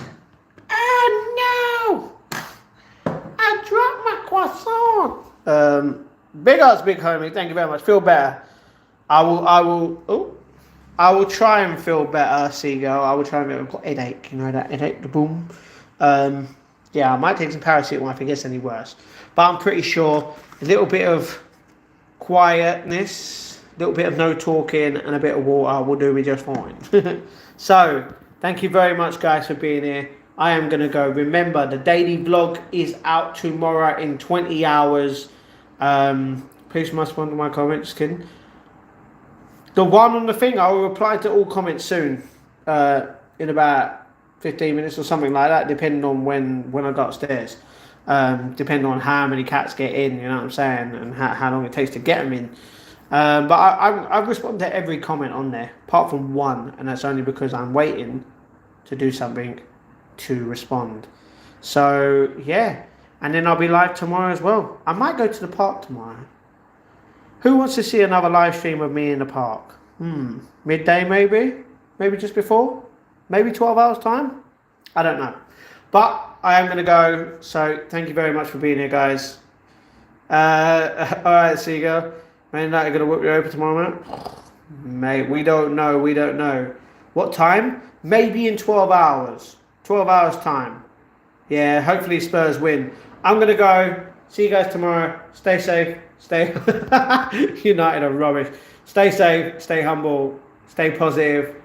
Oh no! I dropped my croissant. Big ups, big homie. Thank you very much. Feel better. I will try and feel better, Seagull. I will try and I've got a headache, you know that headache, the boom. Yeah, I might take some paracetamol if it gets any worse. But I'm pretty sure a little bit of quietness, a little bit of no talking, and a bit of water will do me just fine. So, thank you very much, guys, for being here. I am going to go. Remember, the daily vlog is out tomorrow in 20 hours. Please respond to my comment. Just kidding. The one on the thing, I will reply to all comments soon. In about 15 minutes or something like that, depending on when I go upstairs. Depending on how many cats get in, you know what I'm saying, and how long it takes to get them in. But I respond to every comment on there, apart from one, and that's only because I'm waiting to do something to respond. So, yeah. And then I'll be live tomorrow as well. I might go to the park tomorrow. Who wants to see another live stream of me in the park? Midday maybe? Maybe just before? Maybe 12 hours time? I don't know. But I am going to go. So thank you very much for being here, guys. Alright, see you go. Man United going to whip you over tomorrow, mate? Mate, we don't know. We don't know. What time? Maybe in 12 hours. 12 hours time. Yeah, hopefully Spurs win. I'm going to go. See you guys tomorrow. Stay safe. Stay United are rubbish. Stay safe, stay humble, stay positive.